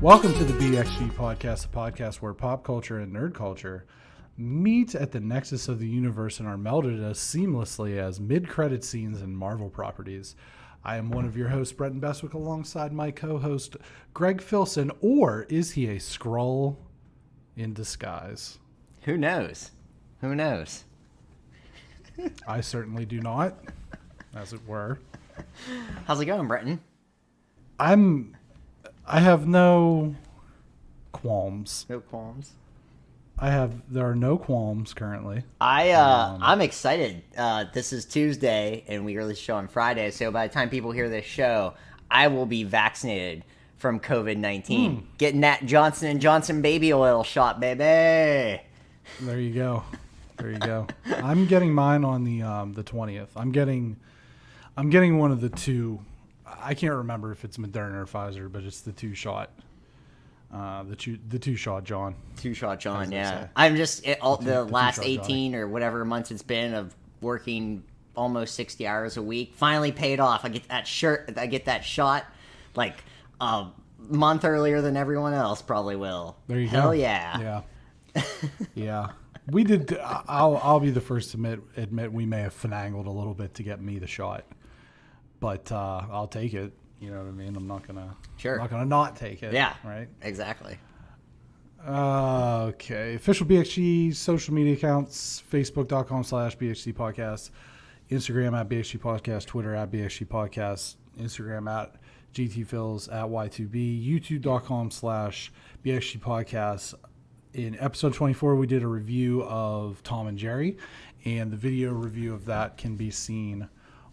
Welcome to the BXG podcast, a podcast where pop culture and nerd culture meet at the nexus of the universe and are melded as seamlessly as mid-credit scenes in Marvel properties. I am one of your hosts, Bretton Bestwick, alongside my co-host, Greg Filson, or is he a Skrull in disguise? Who knows? Who knows? I certainly do not, as it were. How's it going, Bretton? I have no qualms. No qualms. There are no qualms currently. I'm excited. This is Tuesday, and we release the show on Friday. So by the time people hear this show, I will be vaccinated from COVID-19. Getting that Johnson & Johnson baby oil shot, baby. There you go. There you go. I'm getting mine on the 20th. I'm getting one of the two. I can't remember if it's Moderna or Pfizer, but it's the two-shot. The two-shot John. Two-shot John, yeah. I'm just the last 18 or whatever months it's been of working almost 60 hours a week finally paid off. I get that shot like a month earlier than everyone else probably will. There you go. Hell yeah. Yeah. Yeah. We did. I'll be the first to admit we may have finagled a little bit to get me the shot, but I'll take it. You know what I mean? I'm not gonna not take it. Yeah. Right. Exactly. Okay. Official BXG social media accounts: Facebook.com/BXG Podcast, Instagram at BXG Podcast, Twitter at BXG Podcast, Instagram at GTFills at Y2B, YouTube.com/BXG Podcast. In episode 24, we did a review of Tom and Jerry, and the video review of that can be seen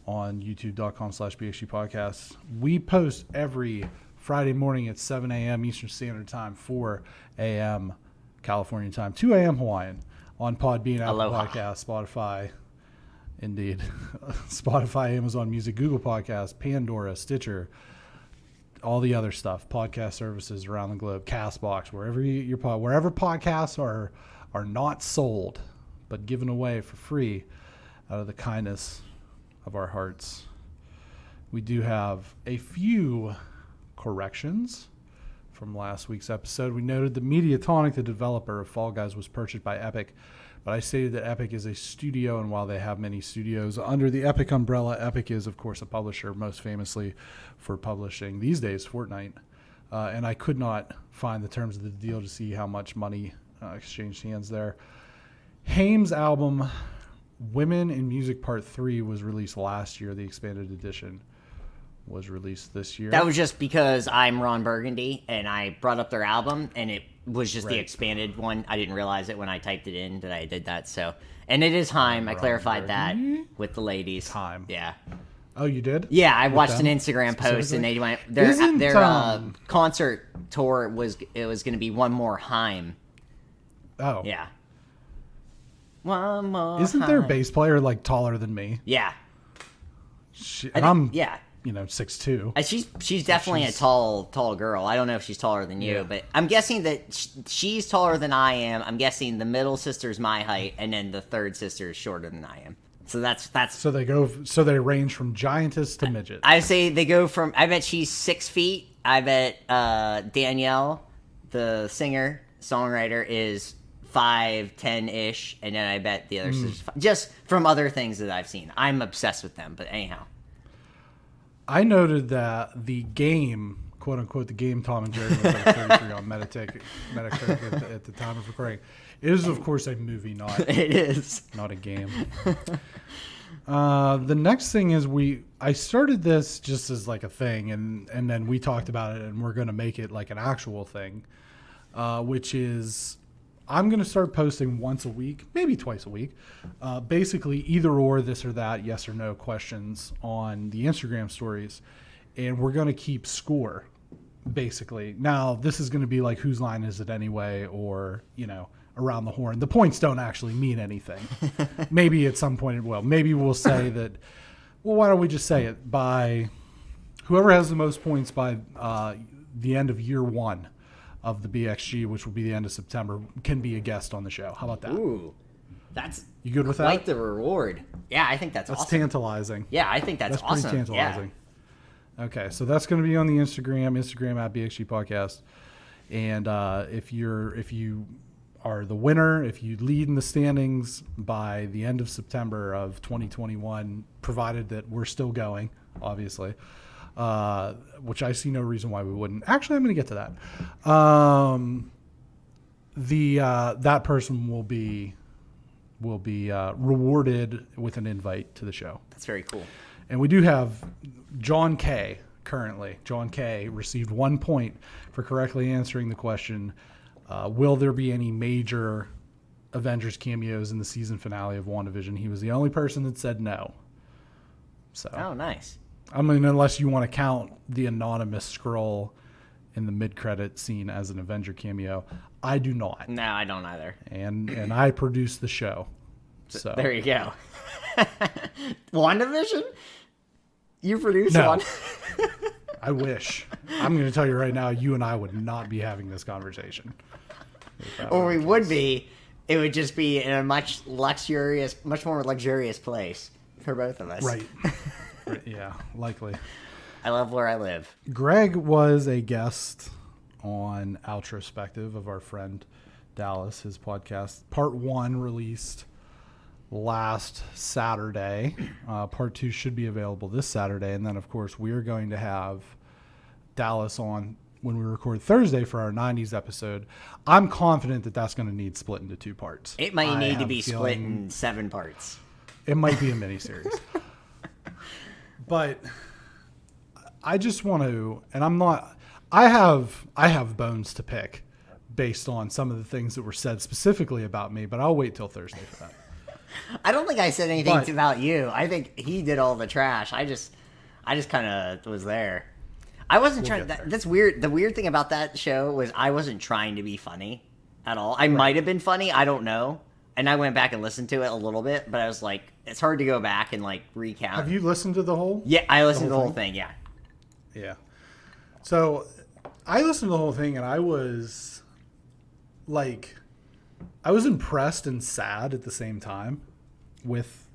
on youtube.com/BXG Podcast. We post every Friday morning at 7 a.m. Eastern Standard Time, 4 a.m. California time, 2 a.m. Hawaiian on Podbean, Apple Podcasts, Spotify, indeed, Spotify, Amazon Music, Google Podcasts, Pandora, Stitcher, all the other stuff, podcast services around the globe, Castbox, wherever wherever podcasts are not sold, but given away for free out of the kindness of our hearts. We do have a few corrections from last week's episode. We noted that Mediatonic, the developer of Fall Guys, was purchased by Epic, but I stated that Epic is a studio, and while they have many studios under the Epic umbrella, Epic is, of course, a publisher, most famously for publishing, these days, Fortnite. And I could not find the terms of the deal to see how much money exchanged hands there. Haim's album, Women in Music Part 3, was released last year. The expanded edition was released this year. That was just because I'm Ron Burgundy, and I brought up their album, and it was just the expanded one. I didn't realize it when I typed it in that I did that. So, and it is Haim. I clarified that with the ladies. Haim. Yeah. Oh, you did? Yeah, I watched an Instagram post, and they went their concert tour was going to be one more Haim. Oh. Yeah. One more. Isn't their bass player like taller than me? Yeah. I'm 6'2". She's definitely a tall girl. I don't know if she's taller than you, but I'm guessing that she's taller than I am. I'm guessing the middle sister's my height, and then the third sister is shorter than I am. So that's so they range from giantess to midget. I say they go from. I bet she's 6 feet. I bet Danielle, the singer songwriter, is 5'10" ish, and then I bet the other sisters just from other things that I've seen. I'm obsessed with them, but anyhow. I noted that the game, quote unquote, the game Tom and Jerry was at 33 on Metacritic at the time of recording. It is, of course, a movie, not a game. The next thing is I started this just as like a thing, and then we talked about it, and we're going to make it like an actual thing, which is I'm going to start posting once a week, maybe twice a week, basically either or, this or that, yes or no questions on the Instagram stories. And we're going to keep score, basically. Now, this is going to be like, whose line is it anyway? Or, around the horn. The points don't actually mean anything. Maybe at some point it will. Maybe we'll say that, well, why don't we just say it? By whoever has the most points by the end of year one of the BXG, which will be the end of September, can be a guest on the show. How about that? Ooh, that's you good with that? Quite the reward. Yeah, I think that's awesome. That's tantalizing. Yeah, I think that's awesome. Pretty tantalizing. Yeah. Okay, so that's going to be on the Instagram at BXG Podcast. And if you are the winner, if you lead in the standings by the end of September of 2021, provided that we're still going, obviously, which I see no reason why we wouldn't. Actually, I'm going to get to that. That person will be rewarded with an invite to the show. That's very cool. And we do have John K. currently. John K. received 1 point for correctly answering the question, will there be any major Avengers cameos in the season finale of WandaVision? He was the only person that said no. So, oh, nice. I mean, unless you want to count the anonymous scroll in the mid-credit scene as an Avenger cameo, I do not. No, I don't either. And I produce the show. So there you go. WandaVision? You produce No. one? I wish. I'm going to tell you right now, you and I would not be having this conversation. Or we would be. It would just be in a much more luxurious place for both of us. Right. Yeah, likely. I love where I live. Greg was a guest on Outrospective of our friend Dallas, his podcast. Part 1 released last Saturday. Part 2 should be available this Saturday. And then, of course, we're going to have Dallas on when we record Thursday for our 90s episode. I'm confident that that's going to need split into 2 parts. It might need to be split in 7 parts. It might be a miniseries. But I just want to, and I'm not, I have bones to pick based on some of the things that were said specifically about me, but I'll wait till Thursday for that. I don't think I said anything about you. I think he did all the trash. I just kind of was there. I wasn't trying. That's weird. The weird thing about that show was I wasn't trying to be funny at all. I might have been funny. I don't know. And I went back and listened to it a little bit, but I was like, it's hard to go back and like recount. Have you listened to the whole? Yeah, I listened to the whole thing. Yeah. Yeah. So I listened to the whole thing, and I was like, I was impressed and sad at the same time with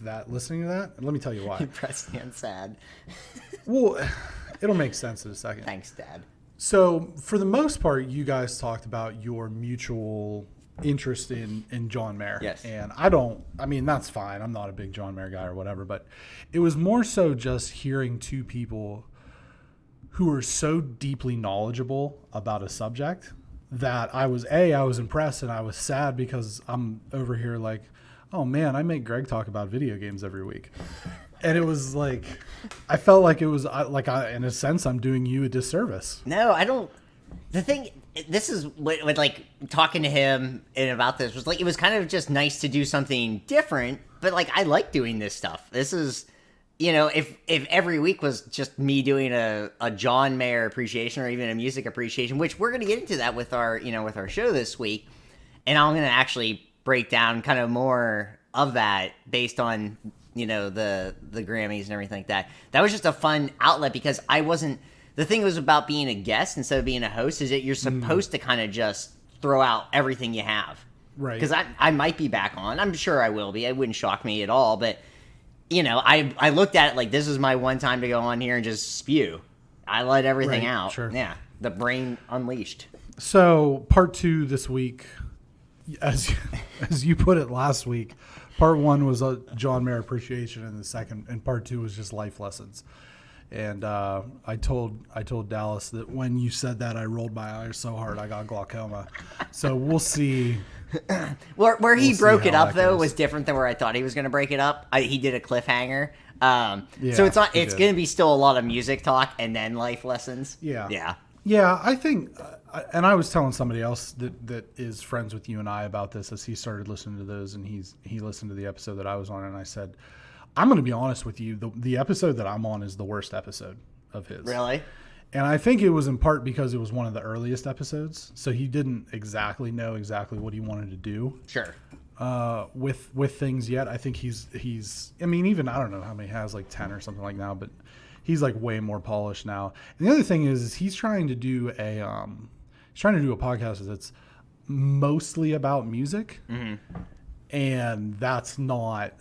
that, listening to that. And let me tell you why. Impressed and sad. Well, it'll make sense in a second. Thanks, Dad. So for the most part, you guys talked about your mutual interest in John Mayer. Yes. And I mean, that's fine. I'm not a big John Mayer guy or whatever, but it was more so just hearing two people who are so deeply knowledgeable about a subject that I was impressed, and I was sad because I'm over here like, oh man, I make Greg talk about video games every week. And it was like, I felt like it was like, in a sense, I'm doing you a disservice. No, I don't. The thing, this is what like talking to him and about this was like, it was kind of just nice to do something different, but like, I like doing this stuff. This is, you know, if every week was just me doing a John Mayer appreciation or even a music appreciation, which we're going to get into that with our show this week. And I'm going to actually break down kind of more of that based on, you know, the Grammys and everything like that. That was just a fun outlet because the thing was about being a guest instead of being a host is that you're supposed to kind of just throw out everything you have. Right. Because I might be back on. I'm sure I will be. It wouldn't shock me at all. But, you know, I looked at it like this is my one time to go on here and just spew. I let everything out. Sure. Yeah. The brain unleashed. So part 2 this week, as you put it last week, part 1 was a John Mayer appreciation, and part 2 was just life lessons. And I told Dallas that when you said that, I rolled my eyes so hard I got glaucoma. So we'll see. Where he broke it up though goes. was different than where I thought he was going to break it up. He did a cliffhanger. Yeah, So it's going to be still a lot of music talk and then life lessons. Yeah. I think, and I was telling somebody else that is friends with you and I about this as he started listening to those, and he listened to the episode that I was on, and I said, I'm going to be honest with you, the episode that I'm on is the worst episode of his. Really? And I think it was in part because it was one of the earliest episodes, so he didn't exactly know what he wanted to do. Sure. With things yet. I think he's I mean, even I don't know how many he has, like 10 or something like now, but he's like way more polished now. And the other thing is he's trying to do a podcast that's mostly about music. Mm-hmm. And that's not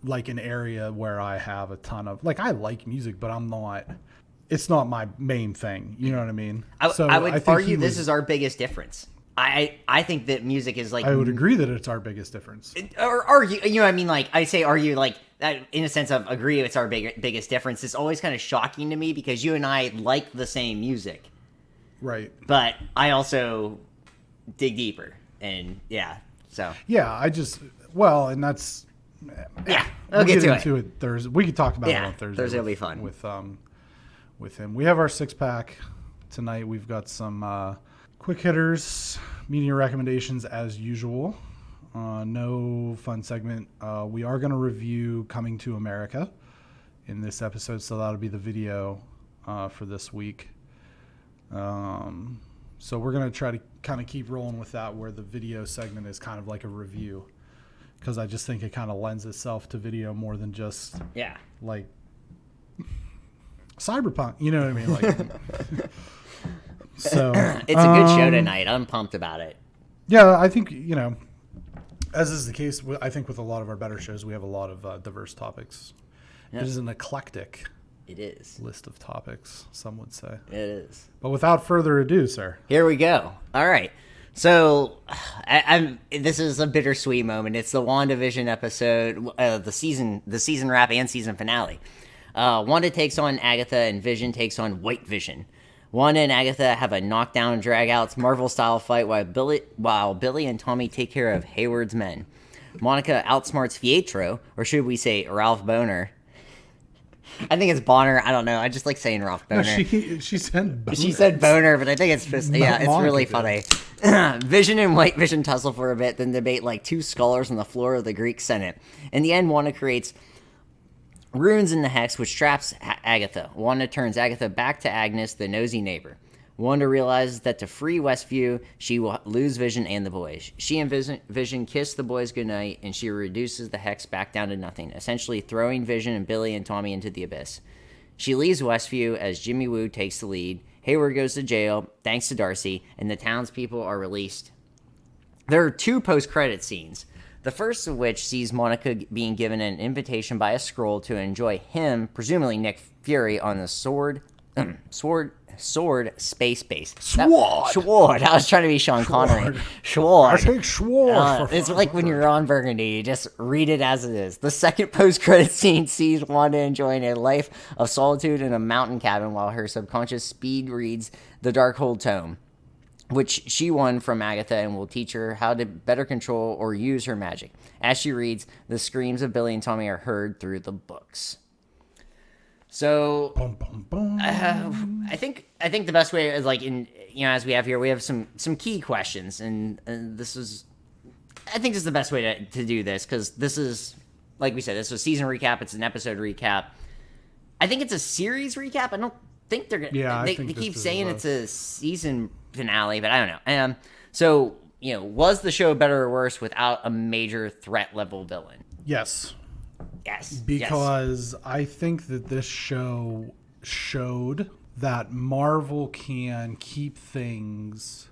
like an area where I have a ton of, like, I like music, but I'm not it's not my main thing. You know what I mean? I would argue this is our biggest difference. I think that music is like... I would agree that it's our biggest difference. Or argue, you know what I mean? Like, I say argue, like, in a sense of agree it's our biggest difference. It's always kind of shocking to me because you and I like the same music. Right. But I also dig deeper. And, yeah, so... Yeah, and that's... Yeah, we'll get into it Thursday. We could talk about it on Thursday. Thursday will be fun. With him. We have our 6-pack tonight. We've got some quick hitters, media recommendations as usual. No fun segment. We are going to review Coming to America in this episode, so that'll be the video for this week. So we're going to try to kind of keep rolling with that, where the video segment is kind of like a review, because I just think it kind of lends itself to video more than just like Cyberpunk. You know what I mean? Like, so it's a good show tonight. I'm pumped about it. Yeah, I think, as is the case, I think with a lot of our better shows, we have a lot of diverse topics. Yep. It is an eclectic. It is. List of topics, some would say. It is. But without further ado, sir. Here we go. All right. So, this is a bittersweet moment. It's the WandaVision episode, the season wrap and season finale. Wanda takes on Agatha, and Vision takes on White Vision. Wanda and Agatha have a knockdown and drag-outs Marvel-style fight while Billy and Tommy take care of Hayward's men. Monica outsmarts Pietro, or should we say Ralph Boner. I think it's Bonner. I don't know. I just like saying Ralph Boner. No, she said Boner. She said Boner, but I think it's just, it's Monica really did. funny. Vision and White Vision tussle for a bit, then debate like two scholars on the floor of the Greek Senate. In the end, Wanda creates runes in the hex, which traps Agatha. Wanda turns Agatha back to Agnes, the nosy neighbor. Wanda realizes that to free Westview, she will lose Vision and the boys. She and Vision kiss the boys goodnight, and she reduces the hex back down to nothing, essentially throwing Vision and Billy and Tommy into the abyss. She leaves Westview as Jimmy Woo takes the lead. Hayward goes to jail, thanks to Darcy, and the townspeople are released. There are two post-credit scenes. The first of which sees Monica being given an invitation by a Skrull to enjoy him, presumably Nick Fury, on the Sword space base. Sword. I was trying to be Sean Connery. Sword. I take Sword. It's like when you're on Burgundy, you just read it as it is. The second post-credit scene sees Wanda enjoying a life of solitude in a mountain cabin while her subconscious speed reads the Darkhold Tome, which she won from Agatha and will teach her how to better control or use her magic. As she reads, the screams of Billy and Tommy are heard through the books. So, Boom, boom, boom. I think the best way is like as we have here, we have some key questions, and this is, I think this is the best way to do this, because this is, like we said, this is a season recap. It's an episode recap. I think it's a series recap. I don't think they're gonna. Yeah, they keep saying it's a season finale, but I don't know. So was the show better or worse without a major threat level villain? Yes. Yes. Because I think that this show showed that Marvel can keep things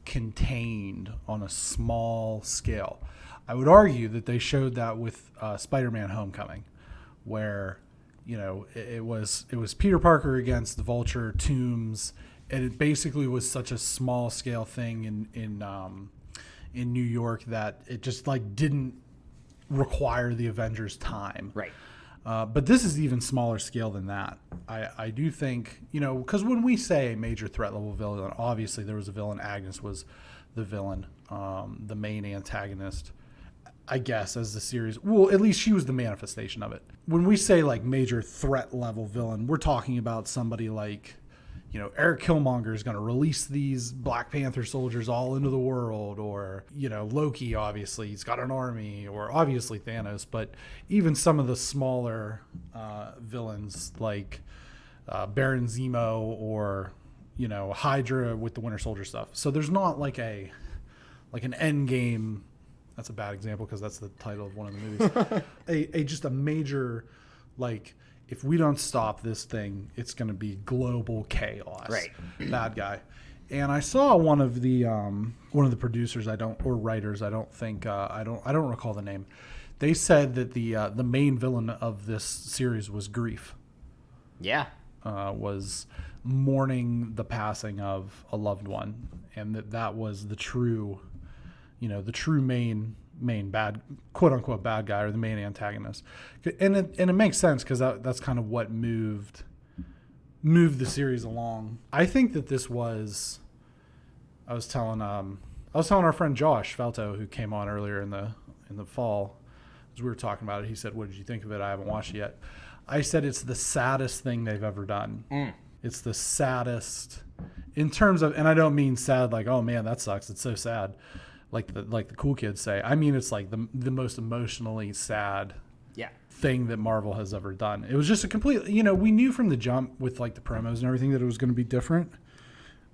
contained on a small scale. I would argue that they showed that with Spider-Man Homecoming, where it was Peter Parker against the Vulture, Toomes, and it basically was such a small scale thing in New York that it just like didn't require the Avengers time. Right. But this is even smaller scale than that. I do think, because when we say major threat level villain, obviously there was a villain. Agnes was the villain, the main antagonist, I guess, as the series. Well, at least she was the manifestation of it. When we say like major threat level villain, we're talking about somebody like, Eric Killmonger is going to release these Black Panther soldiers all into the world, or, Loki, obviously, he's got an army, or obviously Thanos, but even some of the smaller villains like Baron Zemo or, Hydra with the Winter Soldier stuff. So there's not like an end game. That's a bad example because that's the title of one of the movies. Just a major, like, if we don't stop this thing, it's going to be global chaos. Right. Bad guy. And I saw one of the producers, or writers, I don't recall the name. They said that the main villain of this series was Grief. Yeah. was mourning the passing of a loved one, and that was the true, the true main bad, quote unquote bad guy, or the main antagonist. And it makes sense, because that's kind of what moved the series along. I think that this was, I was telling our friend Josh Felto, who came on earlier in the fall, as we were talking about it. He said, "What did you think of it?" I haven't watched it yet. I said it's the saddest thing they've ever done. It's the saddest in terms of, and I don't mean sad like, oh man, that sucks, it's so sad, like the cool kids say. I mean, it's like the most emotionally sad thing that Marvel has ever done. It was just a complete, we knew from the jump with like the promos and everything that it was going to be different,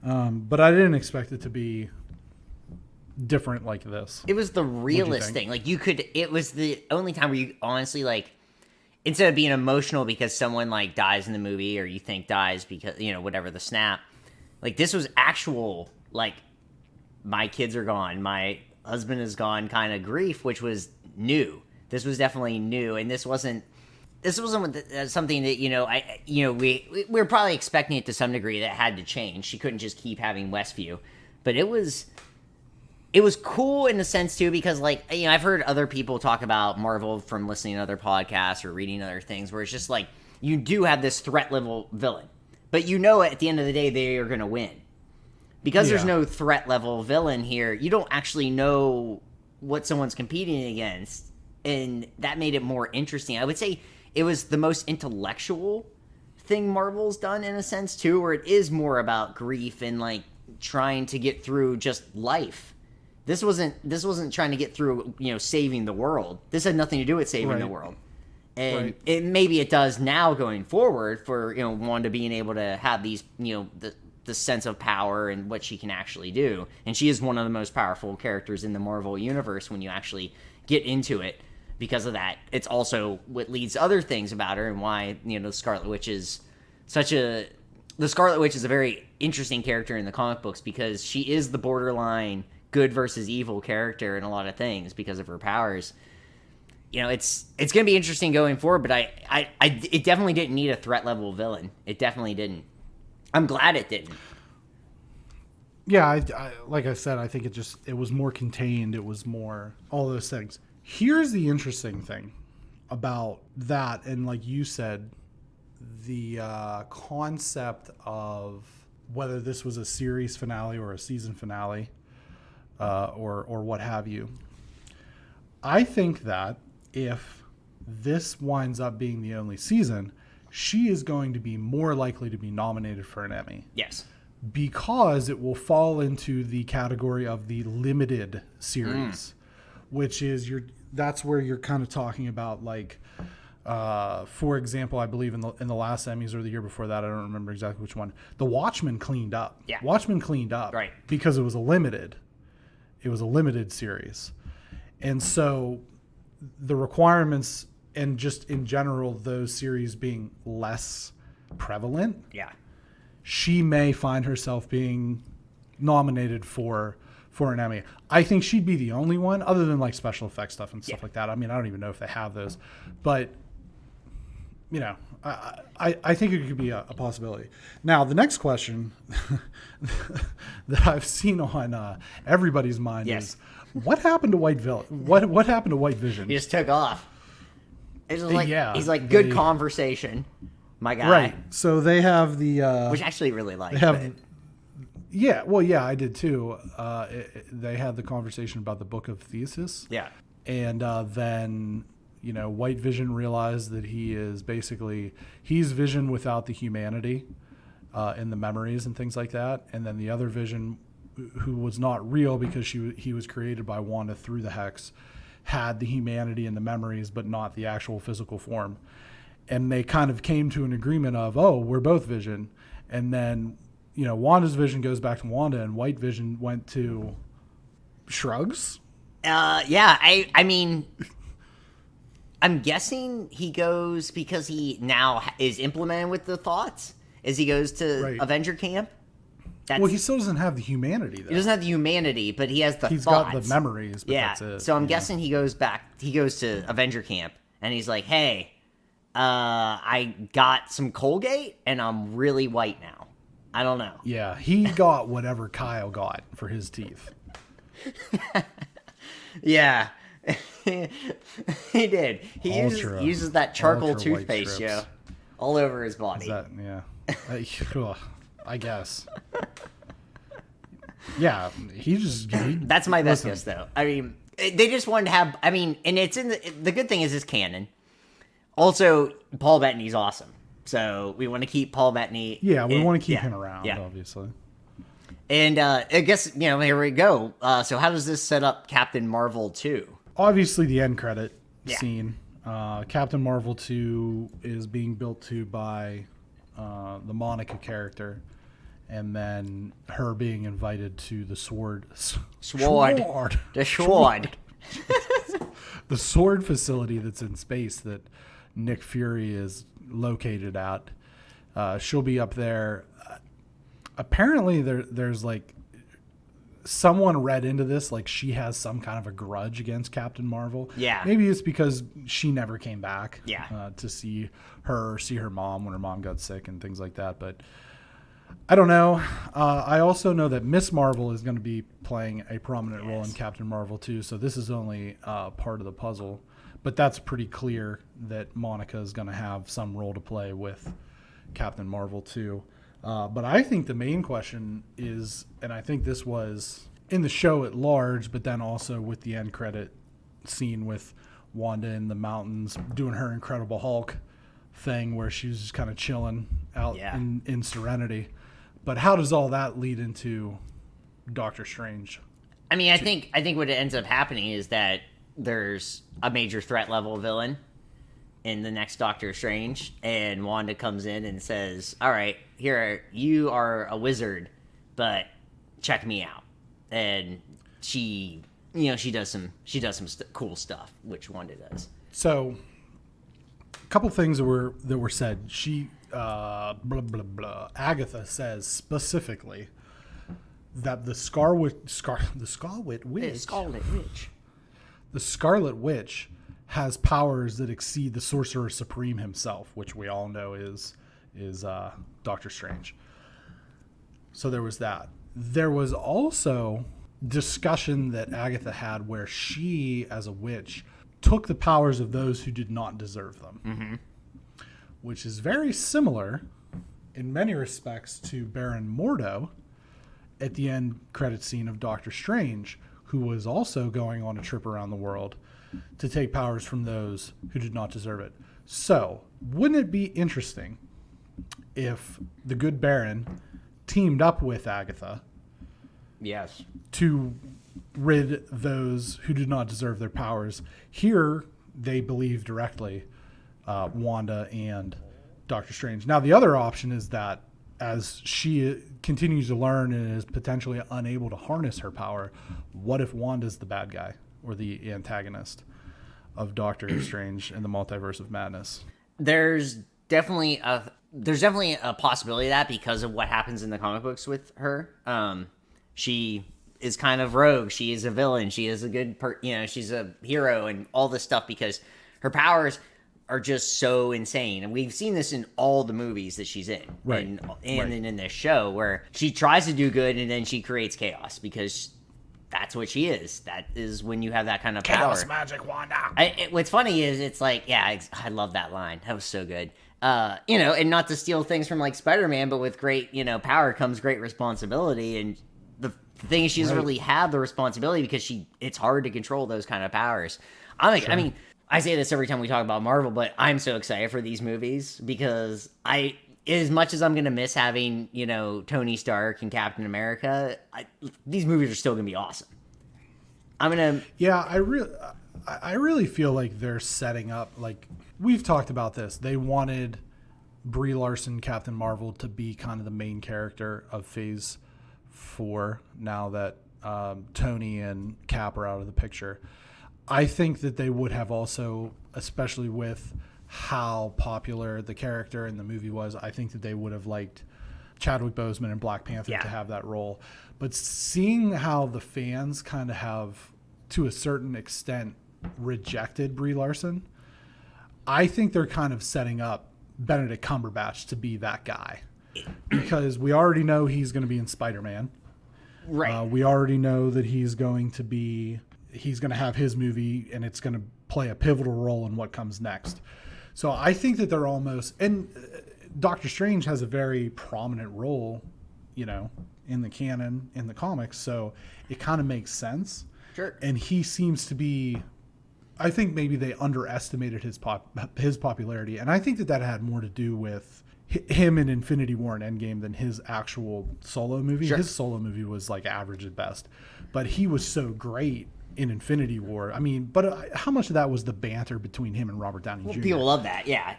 but I didn't expect it to be different like this. It was the realest thing. Like, it was the only time where you honestly, like, instead of being emotional because someone like dies in the movie, or you think dies because, whatever, the snap, like, this was actual, like, my kids are gone, my husband is gone kind of grief, which was new. This was definitely new, and this wasn't something that, we were probably expecting it to some degree that had to change. She couldn't just keep having Westview, but it was cool in the sense too, because like, I've heard other people talk about Marvel from listening to other podcasts or reading other things, where it's just like, you do have this threat level villain, but at the end of the day, they are going to win. Because there's no threat level villain here, you don't actually know what someone's competing against. And that made it more interesting. I would say it was the most intellectual thing Marvel's done in a sense too, where it is more about grief and like trying to get through just life. This wasn't trying to get through, saving the world. This had nothing to do with saving the world. And maybe it does now going forward for, Wanda being able to have these, the sense of power and what she can actually do. And she is one of the most powerful characters in the Marvel universe when you actually get into it. Because of that, it's also what leads to other things about her, and why, the Scarlet Witch is the Scarlet Witch is a very interesting character in the comic books, because she is the borderline good versus evil character in a lot of things because of her powers. It's going to be interesting going forward, but it definitely didn't need a threat level villain. It definitely didn't. I'm glad it didn't. Yeah, I like I said, I think it was more contained. It was more all those things. Here's the interesting thing about that, and like you said, the concept of whether this was a series finale or a season finale, or what have you. I think that if this winds up being the only season, she is going to be more likely to be nominated for an Emmy. Yes. Because it will fall into the category of the limited series, which is that's where you're kind of talking about, like, for example, I believe in the last Emmys or the year before that, I don't remember exactly which one, The Watchmen cleaned up. Yeah. Watchmen cleaned up. Right. Because it was a limited series. And so the requirements, and just in general, those series being less prevalent. Yeah. She may find herself being nominated for an Emmy. I think she'd be the only one, other than like special effects stuff and stuff like that. I mean, I don't even know if they have those, but I think it could be a possibility. Now, the next question that I've seen on everybody's mind is, what happened to White Villain? What happened to White Vision? He just took off. It's just like, he's like, good conversation, my guy. Right. So they have the which I actually really like. They have. Yeah, well, yeah, I did too. They had the conversation about the Book of Thesis. Yeah. And then, White Vision realized that he's Vision without the humanity in the memories and things like that. And then the other Vision, who was not real because he was created by Wanda through the Hex, had the humanity and the memories, but not the actual physical form. And they kind of came to an agreement of, oh, we're both Vision. And then, Wanda's Vision goes back to Wanda, and White Vision went to Shrugs. Yeah, I mean, I'm guessing he goes because he now is implemented with the thoughts as he goes to Avenger Camp. Well, he still doesn't have the humanity, though. He doesn't have the humanity, but he has the thoughts. He's got the memories, but that's it. So I'm guessing he goes to Avenger Camp, and he's like, hey, I got some Colgate, and I'm really white now. I don't know. Yeah, he got whatever Kyle got for his teeth. Yeah. He did. He uses that charcoal toothpaste, all over his body. I guess. Yeah, that's my best guess, though. I mean, they just wanted to have. I mean, and it's in the good thing is it's canon. Also, Paul Bettany's awesome, so we want to keep Paul Bettany. Yeah, we want to keep him around, obviously. And I guess here we go. So how does this set up Captain Marvel 2? Obviously, the end credit scene. Captain Marvel 2 is being built to by the Monica character, and then her being invited to the sword. The sword. The sword facility that's in space that Nick Fury is located at. She'll be up there. Apparently, there's like someone read into this like she has some kind of a grudge against Captain Marvel. Yeah. Maybe it's because she never came back. Yeah. To see her mom when her mom got sick and things like that. But I don't know. I also know that Miss Marvel is going to be playing a prominent role in Captain Marvel too. So this is only part of the puzzle. But that's pretty clear that Monica is going to have some role to play with Captain Marvel too. But I think the main question is, and I think this was in the show at large, but then also with the end credit scene with Wanda in the mountains doing her Incredible Hulk thing where she was just kind of chilling out in serenity. But how does all that lead into Doctor Strange? I mean, I think what ends up happening is that there's a major threat level villain in the next Doctor Strange, and Wanda comes in and says, all right, you are a wizard, but check me out. And she does some cool stuff, which Wanda does. So a couple things that were said. She Agatha says specifically that the Scarlet Witch has powers that exceed the Sorcerer Supreme himself, which we all know is Doctor Strange. So there was that. There was also discussion that Agatha had where she, as a witch, took the powers of those who did not deserve them, which is very similar in many respects to Baron Mordo at the end credit scene of Doctor Strange, who was also going on a trip around the world to take powers from those who did not deserve it. So, wouldn't it be interesting if the good Baron teamed up with Agatha? Yes. To rid those who did not deserve their powers. Here, they believe directly Wanda and Doctor Strange. Now, the other option is that as she continues to learn and is potentially unable to harness her power, what if Wanda's the bad guy or the antagonist of Doctor Strange in the Multiverse of Madness? There's definitely a possibility of that because of what happens in the comic books with her. She is kind of rogue. She is a villain. She is a good she's a hero and all this stuff because her powers are just so insane. And we've seen this in all the movies that she's in. Right. And in this show where she tries to do good and then she creates chaos because that's what she is. That is when you have that kind of Chaos power. magic, Wanda. What's funny is it's like, I love that line. That was so good. And not to steal things from like Spider-Man, but with great, power comes great responsibility. And the thing is, she doesn't really have the responsibility because it's hard to control those kind of powers. I mean, I say this every time we talk about Marvel, but I'm so excited for these movies because as much as I'm going to miss having, Tony Stark and Captain America, these movies are still going to be awesome. Yeah, I really feel like they're setting up, like, we've talked about this. They wanted Brie Larson, Captain Marvel, to be kind of the main character of Phase 4 now that Tony and Cap are out of the picture. I think that they would have also, especially with how popular the character in the movie was, I think that they would have liked Chadwick Boseman and Black Panther to have that role. But seeing how the fans kind of have, to a certain extent, rejected Brie Larson, I think they're kind of setting up Benedict Cumberbatch to be that guy, because we already know he's going to be in Spider-Man. Right. We already know that he's going to have his movie, and it's going to play a pivotal role in what comes next. So I think that they're almost, and Doctor Strange has a very prominent role, in the canon, in the comics. So it kind of makes sense. Sure. And he seems to be, I think maybe they underestimated his popularity. And I think that had more to do with him in Infinity War and Endgame than his actual solo movie. Sure. His solo movie was like average at best, but he was so great in Infinity War. I mean, but how much of that was the banter between him and Robert Downey Jr.? People love that. Yeah.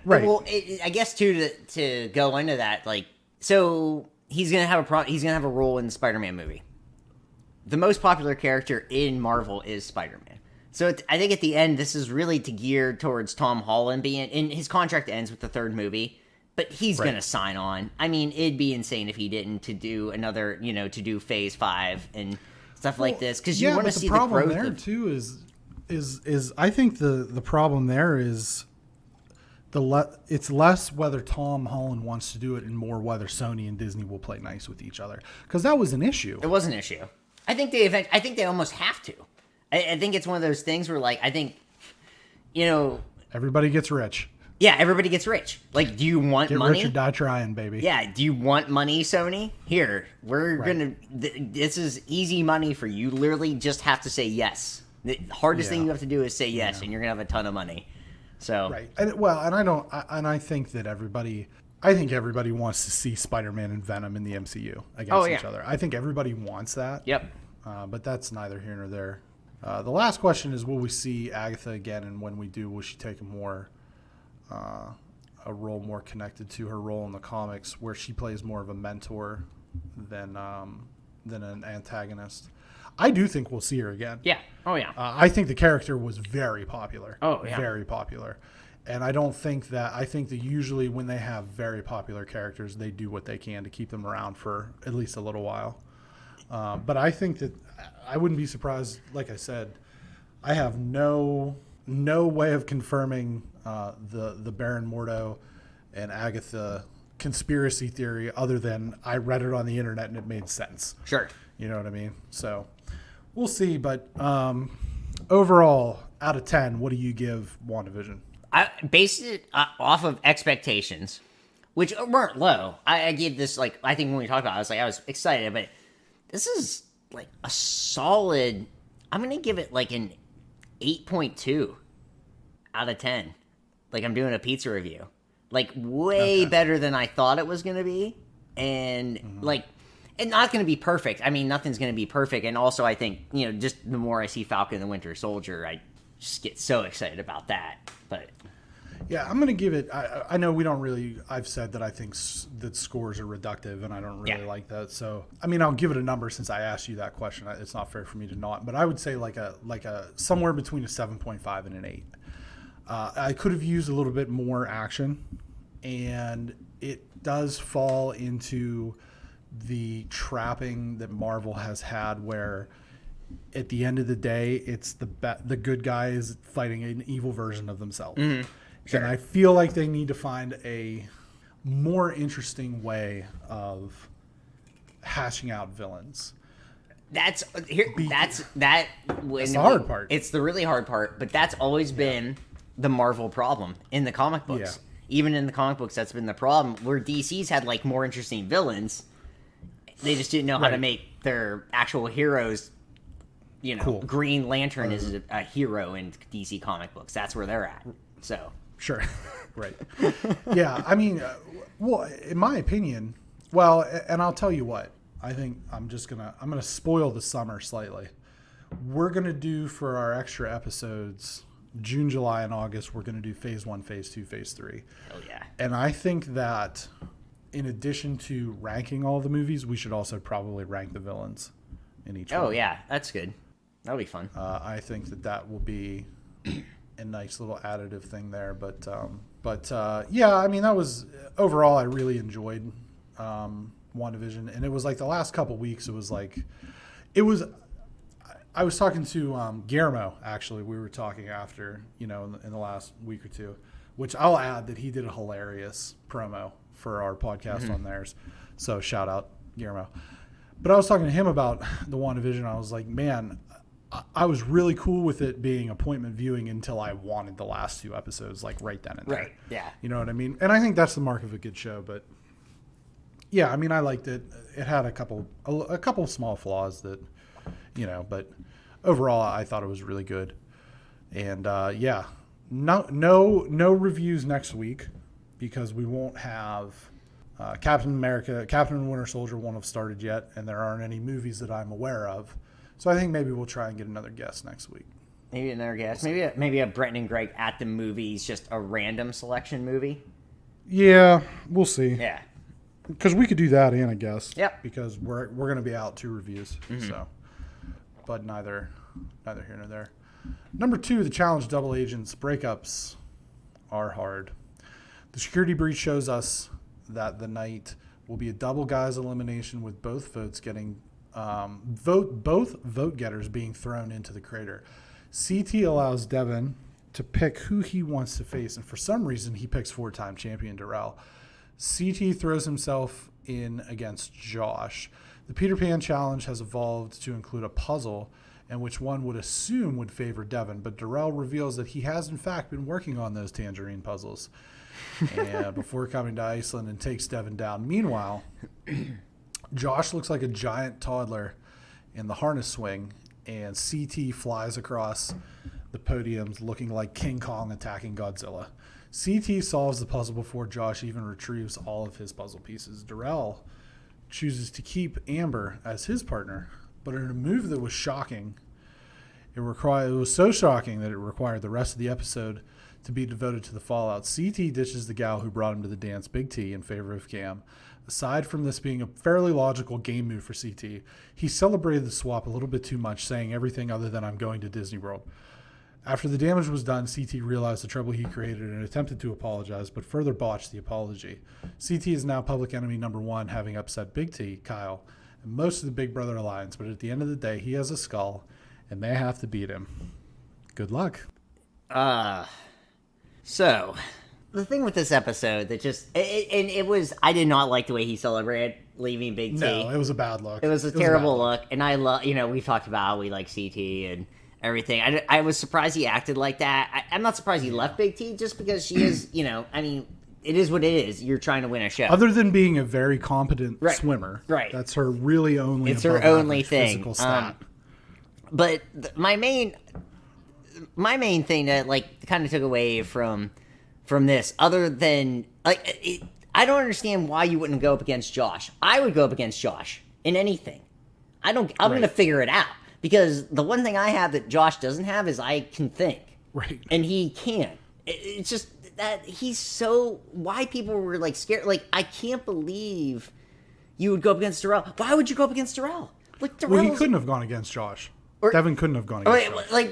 Right. Well, I guess too, to go into that, like, so he's gonna have a role in the Spider-Man movie. The most popular character in Marvel is Spider-Man. So I think at the end, this is really to gear towards Tom Holland being, and his contract ends with the third movie, but he's going to sign on. I mean, it'd be insane if he didn't, to do another, to do Phase 5 and stuff like this, because you want to see the growth. The problem there too is I think the problem there is it's less whether Tom Holland wants to do it and more whether Sony and Disney will play nice with each other, because that was an issue. It was an issue. I think they almost have to. I think it's one of those things where, like, I think, everybody gets rich. Yeah, everybody gets rich. Like, do you want money? Get rich or die trying, baby. Yeah, do you want money, Sony? Here, we're going to... This is easy money for you. You literally just have to say yes. The hardest thing you have to do is say yes, and you're going to have a ton of money. So... Right. I think that everybody... I think everybody wants to see Spider-Man and Venom in the MCU against each other. I think everybody wants that. Yep. But that's neither here nor there. The last question is, will we see Agatha again? And when we do, will she take a role more connected to her role in the comics, where she plays more of a mentor than an antagonist? I do think we'll see her again. Yeah. Oh, yeah. I think the character was very popular. Oh, yeah. Very popular. And I think that usually when they have very popular characters, they do what they can to keep them around for at least a little while. But I think that I wouldn't be surprised. Like I said, I have no way of confirming the Baron Mordo and Agatha conspiracy theory other than I read it on the internet and it made sense. Sure. You know what I mean? So we'll see. But overall, out of 10, what do you give WandaVision? I based it off of expectations, which weren't low. I gave this, like, I think when we talked about it, I was excited, but this is like a solid, I'm going to give it like an 8.2 out of 10. Like, I'm doing a pizza review. Like, way better than I thought it was going to be. And like, it's not going to be perfect. I mean, nothing's going to be perfect. And also, I think, just the more I see Falcon and the Winter Soldier, I just get so excited about that. But yeah, I'm going to give it, I know we don't really, I've said that I think that scores are reductive, and I don't really like that. So, I mean, I'll give it a number since I asked you that question. It's not fair for me to not, but I would say like a somewhere between a 7.5 and an 8. I could have used a little bit more action, and it does fall into the trapping that Marvel has had, where at the end of the day, it's the good guys fighting an evil version of themselves. Mm-hmm. Sure. And I feel like they need to find a more interesting way of hashing out villains. That's the hard part. It's the really hard part, but that's always been the Marvel problem in the comic books. Yeah. Even in the comic books, that's been the problem, where DC's had like more interesting villains. They just didn't know how to make their actual heroes. Cool. Green Lantern is a hero in DC comic books. That's where they're at. So sure, right? Yeah, I mean, well, in my opinion, and I'll tell you what. I think I'm gonna spoil the summer slightly. We're gonna do, for our extra episodes, June, July, and August. We're gonna do Phase 1, Phase 2, Phase 3. Oh yeah. And I think that in addition to ranking all the movies, we should also probably rank the villains in each one. Oh yeah, that's good. That'll be fun. I think that will be a nice little additive thing there. But yeah, I mean, that was overall, I really enjoyed WandaVision, and it was like the last couple weeks. It was I was talking to Guillermo, actually. We were talking after, in the last week or two, which I'll add that he did a hilarious promo for our podcast on theirs. So shout out, Guillermo. But I was talking to him about the WandaVision. I was like, man, I was really cool with it being appointment viewing until I wanted the last 2 episodes, like right then and there. Right, yeah. You know what I mean? And I think that's the mark of a good show. But yeah, I mean, I liked it. It had a couple small flaws that, but overall, I thought it was really good. And yeah, no reviews next week because we won't have Captain and Winter Soldier won't have started yet, and there aren't any movies that I'm aware of. So I think maybe we'll try and get another guest next week. Maybe another guest. Maybe a Brenton and Greg at the movies, just a random selection movie. Yeah, we'll see. Yeah. Because we could do that and a guest. Yep. Because we're going to be out 2 reviews. So, but neither here nor there. Number 2, the challenge double agents breakups are hard. The security breach shows us that the night will be a double guys elimination with both votes getting both vote getters being thrown into the crater. CT allows Devin to pick who he wants to face, and for some reason he picks 4-time champion Darrell. CT throws himself in against Josh. The Peter Pan challenge has evolved to include a puzzle, and which one would assume would favor Devin, but Darrell reveals that he has in fact been working on those tangerine puzzles and before coming to Iceland and takes Devin down. Meanwhile, Josh looks like a giant toddler in the harness swing, and CT flies across the podiums looking like King Kong attacking Godzilla. CT solves the puzzle before Josh even retrieves all of his puzzle pieces. Darrell chooses to keep Amber as his partner, but in a move that was shocking, it was so shocking that it required the rest of the episode to be devoted to the fallout. CT ditches the gal who brought him to the dance, Big T, in favor of Cam. Aside from this being a fairly logical game move for CT, he celebrated the swap a little bit too much, saying everything other than "I'm going to Disney World." After the damage was done, CT realized the trouble he created and attempted to apologize, but further botched the apology. CT is now public enemy number 1, having upset Big T, Kyle, and most of the Big Brother Alliance, but at the end of the day, he has a skull, and they have to beat him. Good luck. So, the thing with this episode that I did not like the way he celebrated leaving Big T. No, it was a bad look. It was a terrible look, and I love, we've talked about how we like CT and everything. I was surprised he acted like that. I'm not surprised he left Big T just because she is, it is what it is. You're trying to win a show. Other than being a very competent swimmer. Right. That's her really only It's her only thing. Physical stat. But my main thing that kind of took away from this, other than I don't understand why you wouldn't go up against Josh. I would go up against Josh in anything. I'm going to figure it out, because the one thing I have that Josh doesn't have is I can think. Right. And he can't. It's just that he's so. Why people were scared? I can't believe you would go up against Darrell. Why would you go up against Darrell? Well, he couldn't have gone against Josh. Devin couldn't have gone against Josh.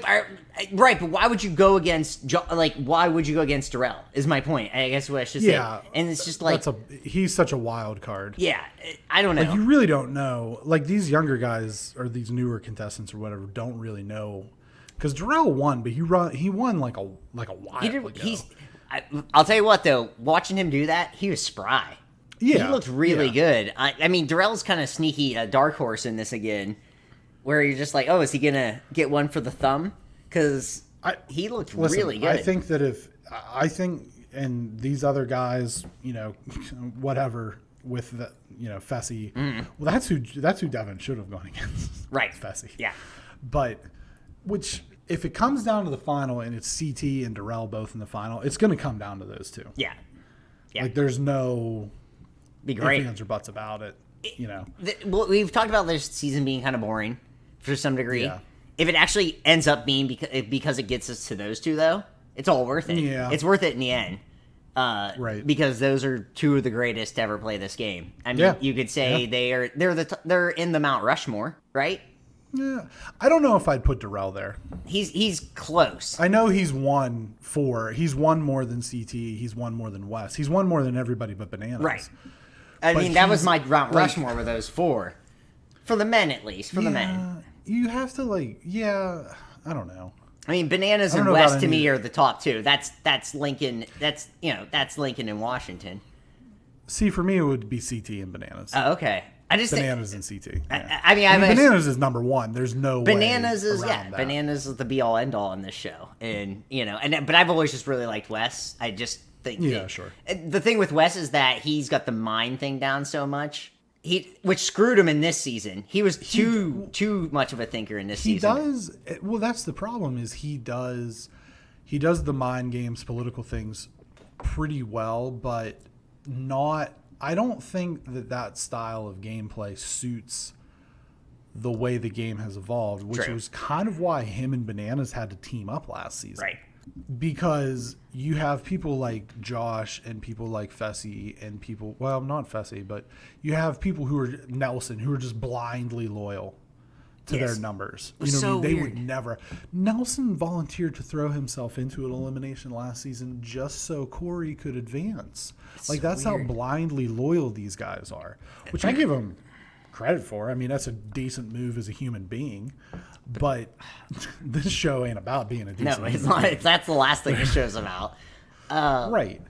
Right, but why would you go against why would you go against Darrell is my point. I guess what I should say. And it's just he's such a wild card. Yeah, I don't know. You really don't know. These younger guys or these newer contestants or whatever don't really know, because Darrell won, but he won like a while ago. I'll tell you what though, watching him do that, he was spry. Yeah, he looked really good. I mean, Darrell's kind of sneaky, dark horse in this again. Where you're just like, oh, is he going to get one for the thumb? Because he looked really good. I think that and these other guys, whatever, with the, Fessy, well, that's who Devin should have gone against. Right. Fessy. Yeah. But, if it comes down to the final and it's CT and Darrell both in the final, it's going to come down to those two. Yeah. Yeah. There's no ifs, ands, or buts about it. Well, we've talked about this season being kind of boring for some degree. Yeah. If it actually ends up being because it gets us to those two, though, it's all worth it. Yeah. It's worth it in the end. Right. Because those are two of the greatest to ever play this game. I mean, you could say they're in the Mount Rushmore, right? Yeah. I don't know if I'd put Darrell there. He's close. I know he's won more than CT. He's won more than Wes. He's won more than everybody but Bananas. Right. I mean, that was my Mount Rushmore with those 4. For the men, at least. For the men. you have to like, yeah, I don't know. I mean, Bananas and West to me are the top two. That's Lincoln. That's Lincoln and Washington. See, for me, it would be CT and Bananas. Oh, okay. I just Bananas and CT. Yeah. I mean, Bananas is number one. There's no Bananas way is around that. Bananas is the be all end all in this show, and but I've always just really liked Wes. I just think sure. The thing with Wes is that he's got the mind thing down so much. Which screwed him in this season. He was too much of a thinker in this season. He does. Well, that's the problem. Is he does the mind games, political things pretty well, but not. I don't think that style of gameplay suits the way the game has evolved, which was kind of why him and Bananas had to team up last season. Right. Because you have people like Josh and people like Fessy and people, well, not Fessy, but you have people who are Nelson who are just blindly loyal to their numbers. You know, so they weird. would never. Nelson volunteered to throw himself into an elimination last season just so Corey could advance. That's how blindly loyal these guys are, which I give them credit for. I mean, that's a decent move as a human being. But this show ain't about being a decent. No, it's not. That's the last thing this show's about. Right.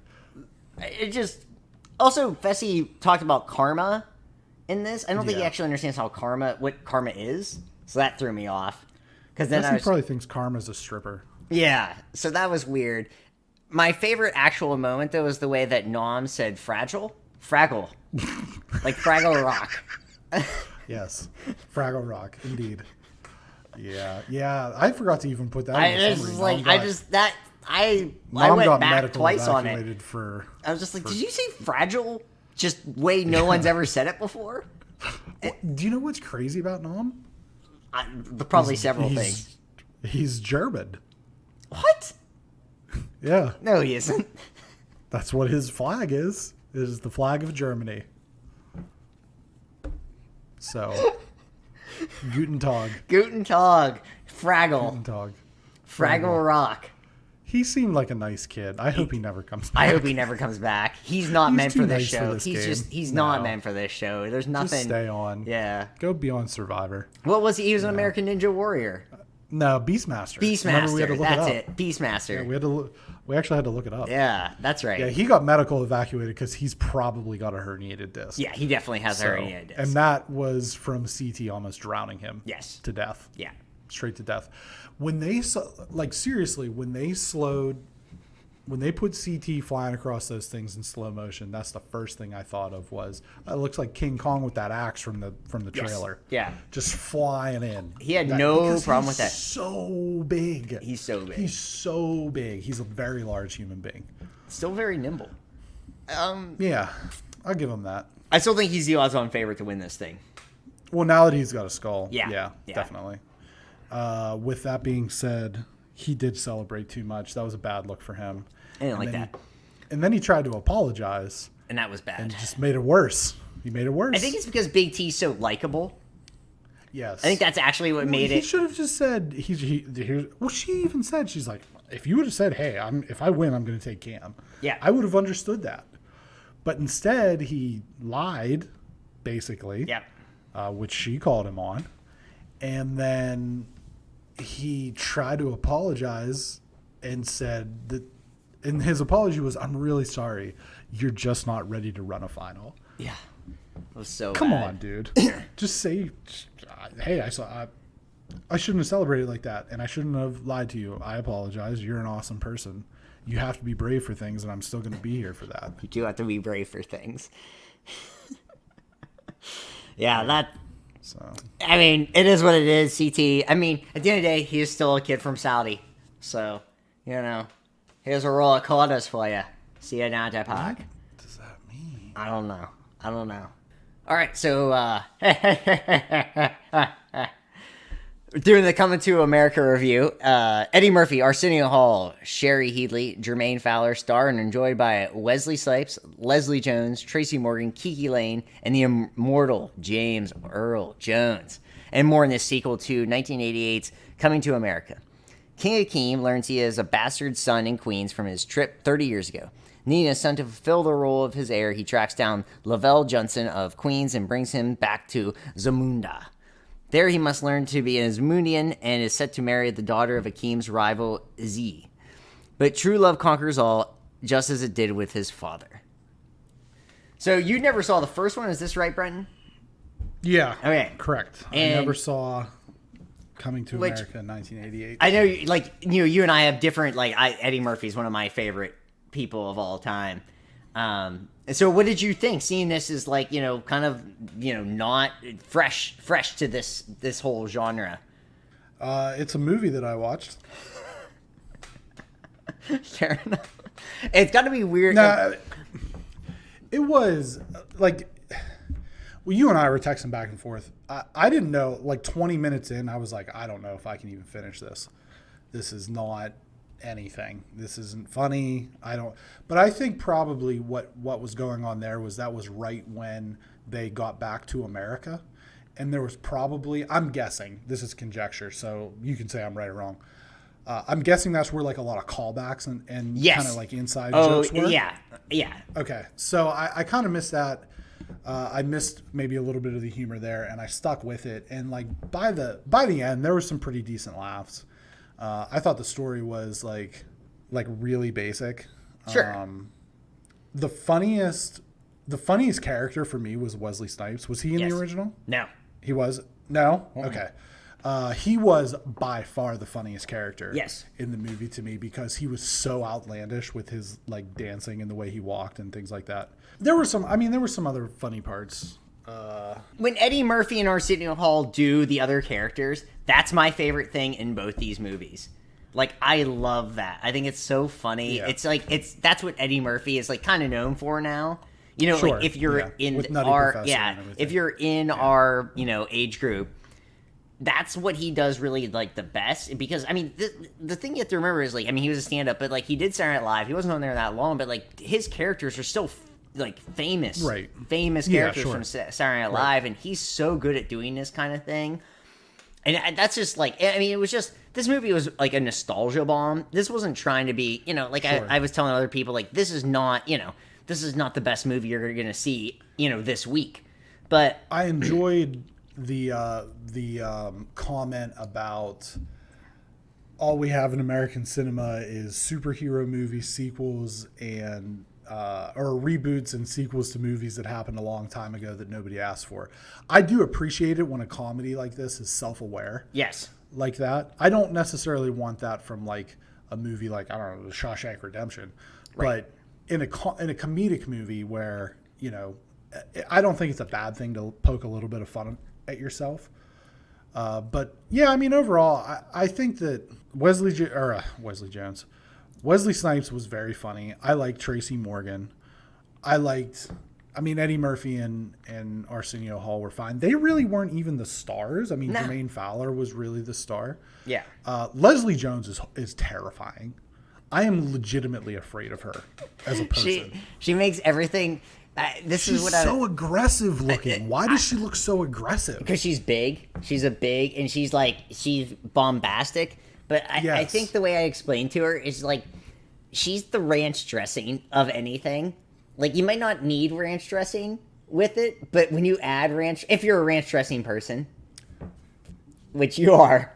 It just also Fessy talked about karma in this. I don't think he actually understands what karma is, so that threw me off. Because then Fessy probably thinks Karma's a stripper. Yeah, so that was weird. My favorite actual moment though was the way that Nom said fraggle, like Fraggle Rock. Yes, Fraggle Rock, indeed. Yeah. I forgot to even put that. I went back twice on it. I was just like, did you say fragile? Just way no one's ever said it before. Do you know what's crazy about Nom? Probably several things. He's German. What? Yeah. No, he isn't. That's what his flag is. It is the flag of Germany. So. Guten Tag. Fraggle. Guten Tag. Fraggle Rock. He seemed like a nice kid. I hope he never comes back. I hope he never comes back. He's not meant for this show. He's not meant for this show. There's nothing. Just stay on. Yeah. Go be on Survivor. What was he? He was an American Ninja Warrior. No, Beastmaster. Remember, we had to look that's it up. Beastmaster. Yeah, we actually had to look it up. Yeah, that's right. Yeah, he got medical evacuated because he's probably got a herniated disc. Yeah, he definitely has a herniated disc. And that was from CT almost drowning him. Yes. To death. Yeah. Straight to death. When they seriously, when they put CT flying across those things in slow motion, that's the first thing I thought of was it looks like King Kong with that axe from the trailer. Yeah. Just flying in. He had no problem with that. So big. He's so big. He's so big. He's a very large human being. Still very nimble. Yeah. I'll give him that. I still think he's the odds-on favorite to win this thing. Well, now that he's got a skull. Yeah. Definitely. With that being said, he did celebrate too much. That was a bad look for him. I didn't like that. And then he tried to apologize. And that was bad. And just made it worse. He made it worse. I think it's because Big T's so likable. Yes. I think that's actually what made it. He should have just said, well, she even said, she's like, if you would have said, hey, if I win, I'm going to take Cam. Yeah. I would have understood that. But instead, he lied, basically. Yeah. Which she called him on. And then he tried to apologize and said that, and his apology was, I'm really sorry. You're just not ready to run a final. Yeah. It was so Come bad. on, dude. Just say, hey, I shouldn't have celebrated like that, and I shouldn't have lied to you. I apologize. You're an awesome person. You have to be brave for things, and I'm still going to be here for that. You do have to be brave for things. Yeah, So. I mean, it is what it is, CT. I mean, at the end of the day, he is still a kid from Saudi. So, here's a roll of quarters for you. See you down at the park. What does that mean? I don't know. All right, so doing the Coming to America review. Eddie Murphy, Arsenio Hall, Sherry Headley, Jermaine Fowler, starred and enjoyed by Wesley Snipes, Leslie Jones, Tracy Morgan, Kiki Lane, and the immortal James Earl Jones. And more in this sequel to 1988's Coming to America. King Akeem learns he is a bastard son in Queens from his trip 30 years ago. Needing a son to fulfill the role of his heir, he tracks down Lavelle Johnson of Queens and brings him back to Zamunda. There he must learn to be an Asmodean and is set to marry the daughter of Akeem's rival, Z. But true love conquers all, just as it did with his father. So you never saw the first one, is this right, Brenton? Yeah. Okay. Correct. And I never saw Coming to America in 1988. I know, like, you and I have different, like, Eddie Murphy's one of my favorite people of all time. So what did you think? Seeing this is like, kind of, not fresh to this whole genre. It's a movie that I watched. Fair enough. It's got to be weird. No, it was like, well, you and I were texting back and forth. I didn't know, like 20 minutes in, I was like, I don't know if I can even finish this. This is not anything. This isn't funny. But I think probably what was going on there was that was right when they got back to America. And there was probably, I'm guessing, this is conjecture, so you can say I'm right or wrong. I'm guessing that's where like a lot of callbacks and yes. kind of like inside jokes were. Yeah. Okay, so I kind of missed that. I missed maybe a little bit of the humor there, and I stuck with it. And like by the end, there was some pretty decent laughs. I thought the story was like really basic. Sure. The funniest character for me was Wesley Snipes. Was he in the original? No. He was? No? Mm-hmm. Okay. He was by far the funniest character in the movie to me because he was so outlandish with his like dancing and the way he walked and things like that. There were some other funny parts. When Eddie Murphy and Arsenio Hall do the other characters, that's my favorite thing in both these movies. Like, I love that. I think it's so funny. Yeah. It's like, that's what Eddie Murphy is like kind of known for now. Sure. Like if you're in our, if you're in our, age group, that's what he does really like the best. Because I mean, the thing you have to remember is like, I mean, he was a stand-up, but like he did Saturday Night Live. He wasn't on there that long, but like his characters are still like famous characters from Saturday Night Live, and he's so good at doing this kind of thing. And that's just like, I mean, it was just, this movie was like a nostalgia bomb. This wasn't trying to be, like I was telling other people, like this is not the best movie you're going to see, this week. But I enjoyed the comment about all we have in American cinema is superhero movie sequels and or reboots and sequels to movies that happened a long time ago that nobody asked for. I do appreciate it when a comedy like this is self-aware. Yes. Like that. I don't necessarily want that from like a movie like, I don't know, The Shawshank Redemption. Right. But in a comedic movie where, I don't think it's a bad thing to poke a little bit of fun at yourself. But yeah, I mean, overall, I think that Wesley Snipes was very funny. I liked Tracy Morgan. Eddie Murphy and Arsenio Hall were fine. They really weren't even the stars. I mean, Jermaine Fowler was really the star. Yeah. Leslie Jones is terrifying. I am legitimately afraid of her as a person. She makes everything. She's so aggressive looking. Why does she look so aggressive? Because she's big. She's and she's bombastic. But I think the way I explained to her is like, she's the ranch dressing of anything. Like, you might not need ranch dressing with it, but when you add ranch, if you're a ranch dressing person, which you are,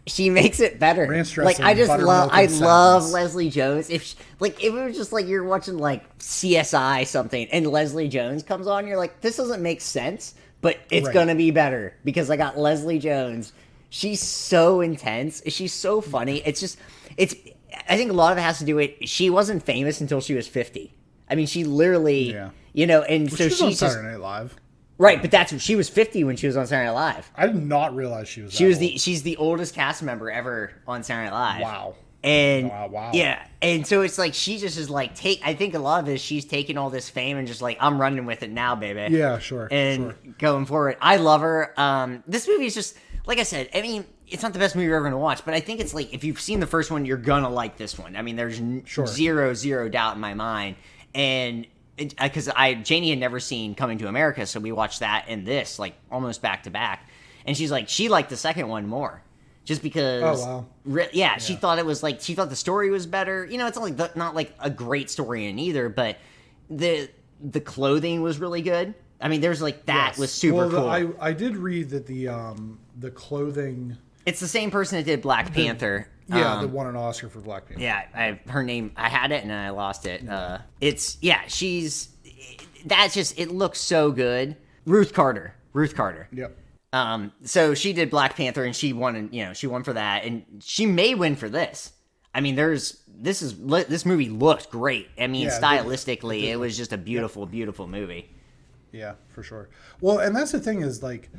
she makes it better. Ranch dressing, like, I love Leslie Jones. If it was just like you're watching like CSI something and Leslie Jones comes on, you're like, this doesn't make sense, but it's gonna be better because I got Leslie Jones. She's so intense. She's so funny. I think a lot of it has to do with she wasn't famous until she was 50. I mean, she literally, and so she's on Saturday Night Live. Right, but she was 50 when she was on Saturday Night Live. I did not realize she was. She's the oldest cast member ever on Saturday Night Live. Wow. And yeah, and so it's like she just is like I think a lot of it is she's taking all this fame and just like, I'm running with it now, baby. Yeah, sure. And going forward, I love her. This movie is just, like I said, I mean, it's not the best movie you're ever going to watch, but I think it's like, if you've seen the first one, you're gonna like this one. I mean, there's zero doubt in my mind. And because Janie had never seen Coming to America, so we watched that and this like almost back to back, and she's like, she liked the second one more, just because. Oh wow! She thought it was like, she thought the story was better. It's not like a great story in either, but the clothing was really good. I mean, there's like that was super cool. I did read that the the clothing. It's the same person that did Black Panther. Yeah, that won an Oscar for Black Panther. Yeah, her name, I had it and I lost it. It looks so good. Ruth Carter. Yep. So she did Black Panther and she won for that, and she may win for this. I mean, this movie looked great. I mean, stylistically, it was just a beautiful, beautiful movie. Yeah, for sure. Well, and that's the thing is, like,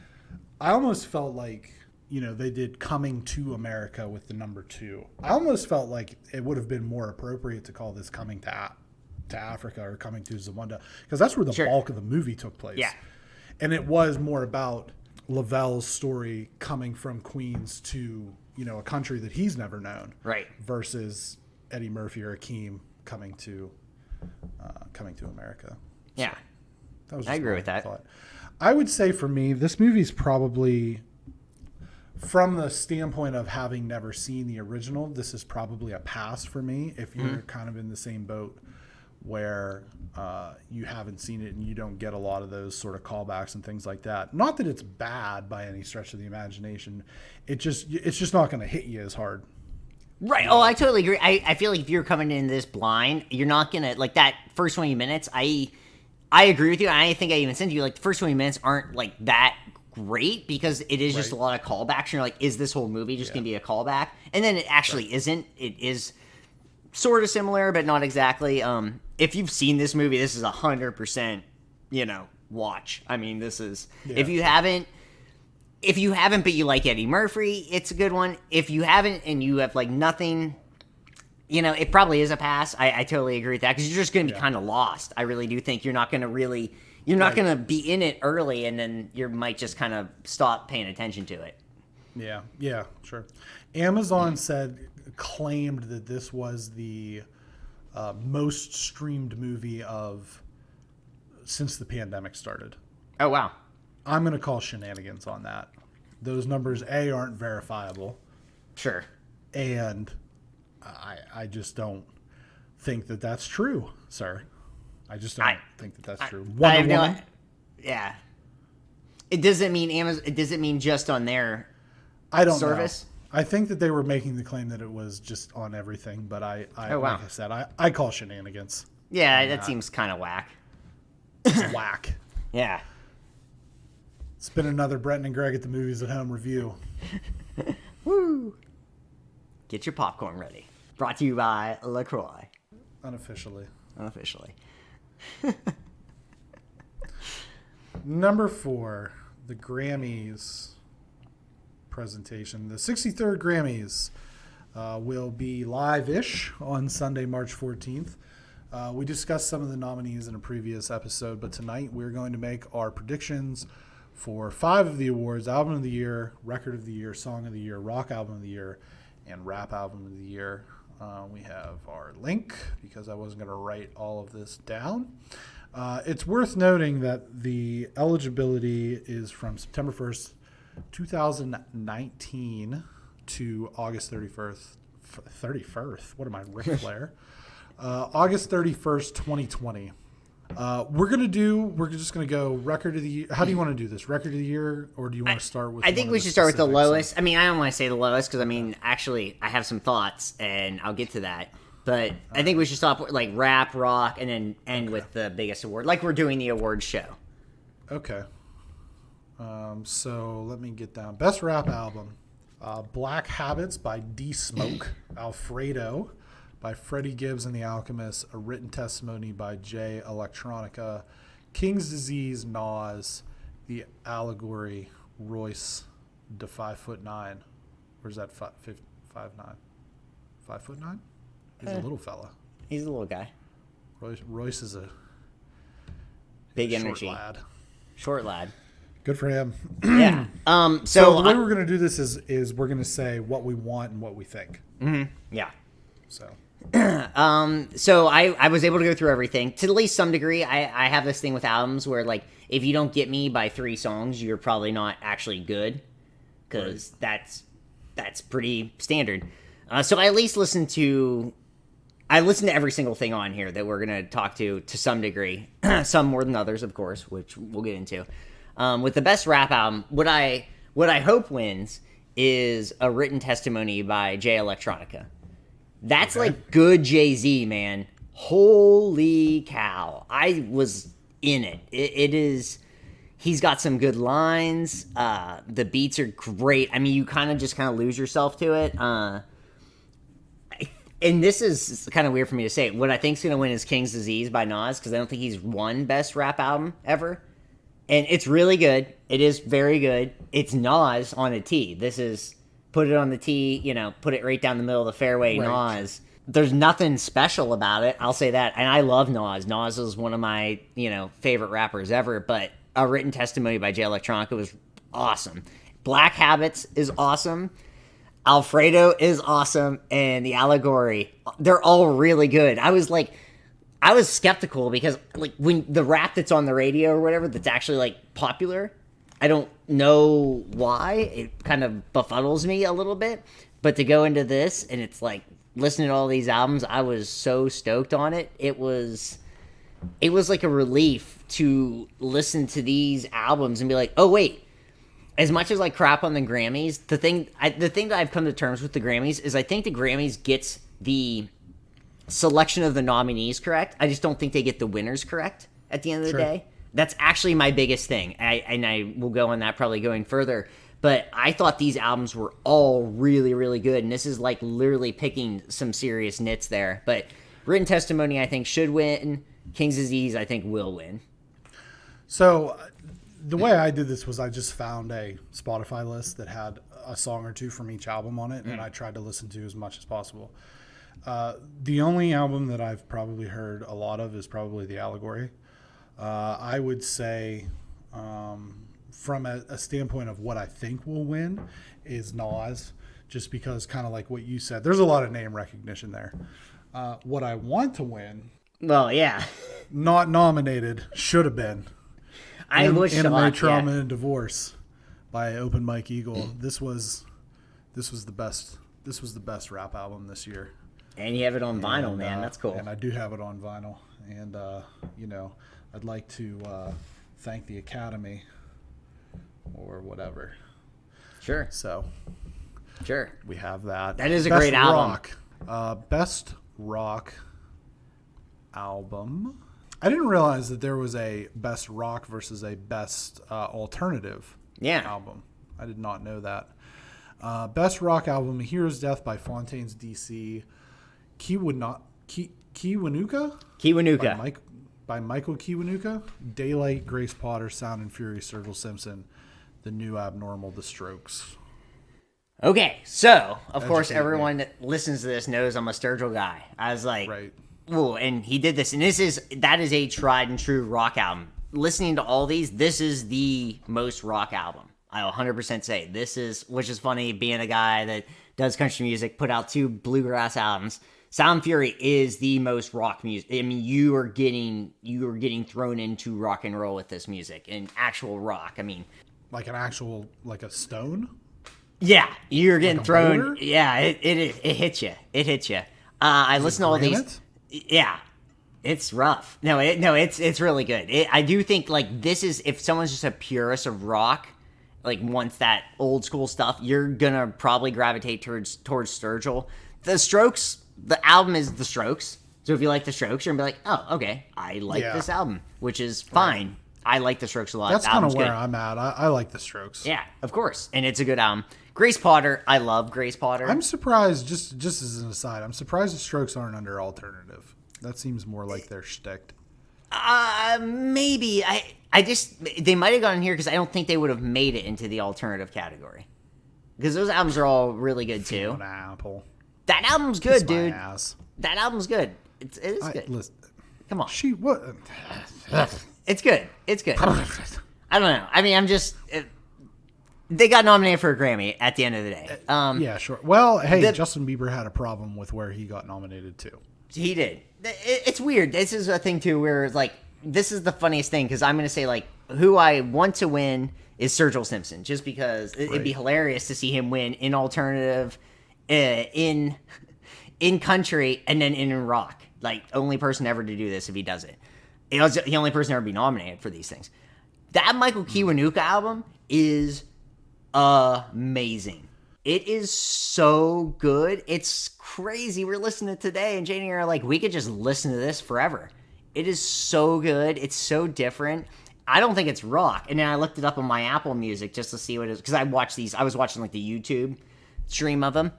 I almost felt like, they did Coming to America with the number 2. I almost felt like it would have been more appropriate to call this Coming to Africa or Coming to Zamunda, because that's where the bulk of the movie took place. Yeah. And it was more about Lavelle's story coming from Queens to, a country that he's never known. Right. Versus Eddie Murphy or Akeem coming to America. Yeah. So that was I agree with that. Thought. I would say for me, this movie's probably, from the standpoint of having never seen the original, this is probably a pass for me if you're kind of in the same boat where you haven't seen it and you don't get a lot of those sort of callbacks and things like that. Not that it's bad by any stretch of the imagination. It's just not going to hit you as hard. Right. Oh, I totally agree. I feel like if you're coming in this blind, you're not going to, like, that first 20 minutes, I agree with you. I think I even said to you, like, the first 20 minutes aren't, like, that great because it is just a lot of callbacks. And you're like, is this whole movie just going to be a callback? And then it actually isn't. It is sort of similar, but not exactly. If you've seen this movie, this is 100%, watch. I mean, this is, if you haven't, but you like Eddie Murphy, it's a good one. If you haven't and you have, like, nothing, it probably is a pass. I totally agree with that because you're just going to be kind of lost. I really do think you're not going to be in it early, and then you might just kind of stop paying attention to it. Yeah, sure. Amazon claimed that this was the most streamed movie since the pandemic started. Oh, wow. I'm going to call shenanigans on that. Those numbers, aren't verifiable. Sure. And I just don't think that that's true, sir. I just don't think that that's true. Wonder Woman? Yeah. It doesn't mean Amazon. It doesn't mean just on their service. I think that they were making the claim that it was just on everything, but like I said, I call shenanigans. Yeah, that seems kind of whack. It's whack. Yeah. It's been another Brenton and Greg at the Movies at Home review. Woo! Get your popcorn ready. Brought to you by LaCroix. Unofficially. Number 4, the Grammys presentation. The 63rd Grammys will be live-ish on Sunday, March 14th. We discussed some of the nominees in a previous episode, but tonight we're going to make our predictions for 5 of the awards: Album of the Year, Record of the Year, Song of the Year, Rock Album of the Year, and Rap Album of the Year. We have our link because I wasn't going to write all of this down. It's worth noting that the eligibility is from September 1st, 2019 to August 31st. 31st? What am I, Ric Flair? August 31st, 2020. We're just going to go record of the year. How do you want to do this? Record of the year, or do you want to start with? I think we should start with the lowest. I mean, I don't want to say the lowest because actually, I have some thoughts, and I'll get to that. But I think we should stop with like rap, rock, and then end with the biggest award, like we're doing the awards show. Okay. So let me get down. Best rap album: Black Habits by D Smoke, Alfredo by Freddie Gibbs and the Alchemists, A Written Testimony by Jay Electronica, King's Disease, Nas, The Allegory, Royce, the 5'9". Where's that 5'9"? 5'9"? He's a little fella. He's a little guy. Royce is a big short energy lad. Short lad. Good for him. Yeah. So the way we're going to do this is we're going to say what we want and what we think. Mm-hmm. Yeah. So. So I was able to go through everything to at least some degree. I have this thing with albums where like if you don't get me by 3 songs, you're probably not actually good, because that's pretty standard. So I at least listened to every single thing on here that we're gonna talk to some degree, some more than others, of course, which we'll get into. With the best rap album, what I What I hope wins is a written testimony by Jay Electronica. That's like good Jay-Z, man. Holy cow. I was in it. It is... He's got some good lines. The beats are great. I mean, you kind of lose yourself to it. And this is kind of weird for me to say. What I think is going to win is King's Disease by Nas, because I don't think he's won Best Rap Album ever. And it's really good. It is very good. It's Nas on a tee. This is put it on the tee, put it right down the middle of the fairway, right. Nas. There's nothing special about it. I'll say that. And I love Nas. Nas is one of my, favorite rappers ever. But a written testimony by Jay Electronica was awesome. Black Habits is awesome. Alfredo is awesome. And the Allegory, they're all really good. I was skeptical because when the rap that's on the radio or whatever that's actually popular, I don't know why. It kind of befuddles me a little bit. But to go into this and it's listening to all these albums, I was so stoked on it. It was like a relief to listen to these albums and be like, oh wait, as much as crap on the Grammys, the thing that I've come to terms with the Grammys is I think the Grammys gets the selection of the nominees correct. I just don't think they get the winners correct at the end of the day. That's actually my biggest thing. I will go on that probably going further. But I thought these albums were all really, really good. And this is literally picking some serious nits there. But Written Testimony, I think, should win. King's Disease, I think, will win. So the way I did this was I just found a Spotify list that had a song or two from each album on it. And I tried to listen to as much as possible. The only album that I've probably heard a lot of is probably The Allegory. I would say... from a standpoint of what I think will win is Nas, just because kind of like what you said, there's a lot of name recognition there. What I want to win, well, yeah, not nominated, should have been. I wish Anime Trauma and Divorce by Open Mike Eagle. This was the best. This was the best rap album this year. And you have it on vinyl, man. That's cool. And I do have it on vinyl. And I'd like to thank the Academy. Or whatever. Sure. So. Sure. We have that. That is a great album. Best rock album. I didn't realize that there was a best rock versus a best alternative album. I did not know that. Best rock album, Hero's Death by Fontaines DC. Kiwanuka? By Michael Kiwanuka. Daylight, Grace Potter, Sound and Fury, Sturgill Simpson. The New Abnormal, The Strokes. Okay, so, of course, everyone that listens to this knows I'm a Sturgill guy. I was like, right. Ooh, and he did this, and that is a tried and true rock album. Listening to all these, this is the most rock album. I'll 100% say. Which is funny, being a guy that does country music, put out 2 bluegrass albums. Sound Fury is the most rock music. I mean, you are getting thrown into rock and roll with this music, and actual rock. I mean, like an actual, like a stone? Yeah, you're getting thrown. Boulder? Yeah, it hits you. It hits you. I listen to all these. Yeah, it's rough. No, it's really good. I do think this is, if someone's just a purist of rock, wants that old school stuff, you're gonna probably gravitate towards Sturgill. The Strokes, the album is The Strokes. So if you like The Strokes, you're gonna be like, oh, okay, I like this album, which is fine. Right. I like The Strokes a lot. That's kind of where I'm at. I like The Strokes. Yeah, of course, and it's a good album. Grace Potter, I love Grace Potter. I'm surprised, just as an aside, I'm surprised The Strokes aren't under alternative. That seems more like their shtick. Maybe. They might have gone in here because I don't think they would have made it into the alternative category. Because those albums are all really good too. Fiona Apple. That album's good, dude. Ass. That album's good. It is good. Listen, come on. What? It's good. It's good. I don't know. I mean, they got nominated for a Grammy at the end of the day. Yeah, sure. Well, hey, Justin Bieber had a problem with where he got nominated too. He did. It's weird. This is a thing too where it's this is the funniest thing because I'm going to say who I want to win is Sturgill Simpson just because it'd be hilarious to see him win in alternative, in country, and then in rock. Only person ever to do this if he does it. He was the only person ever to be nominated for these things. That Michael Kiwanuka album is amazing. It is so good. It's crazy. We're listening to it today, and Jane and I are like, we could just listen to this forever. It is so good. It's so different. I don't think it's rock. And then I looked it up on my Apple Music just to see what it is. Because I was watching like the YouTube stream of them.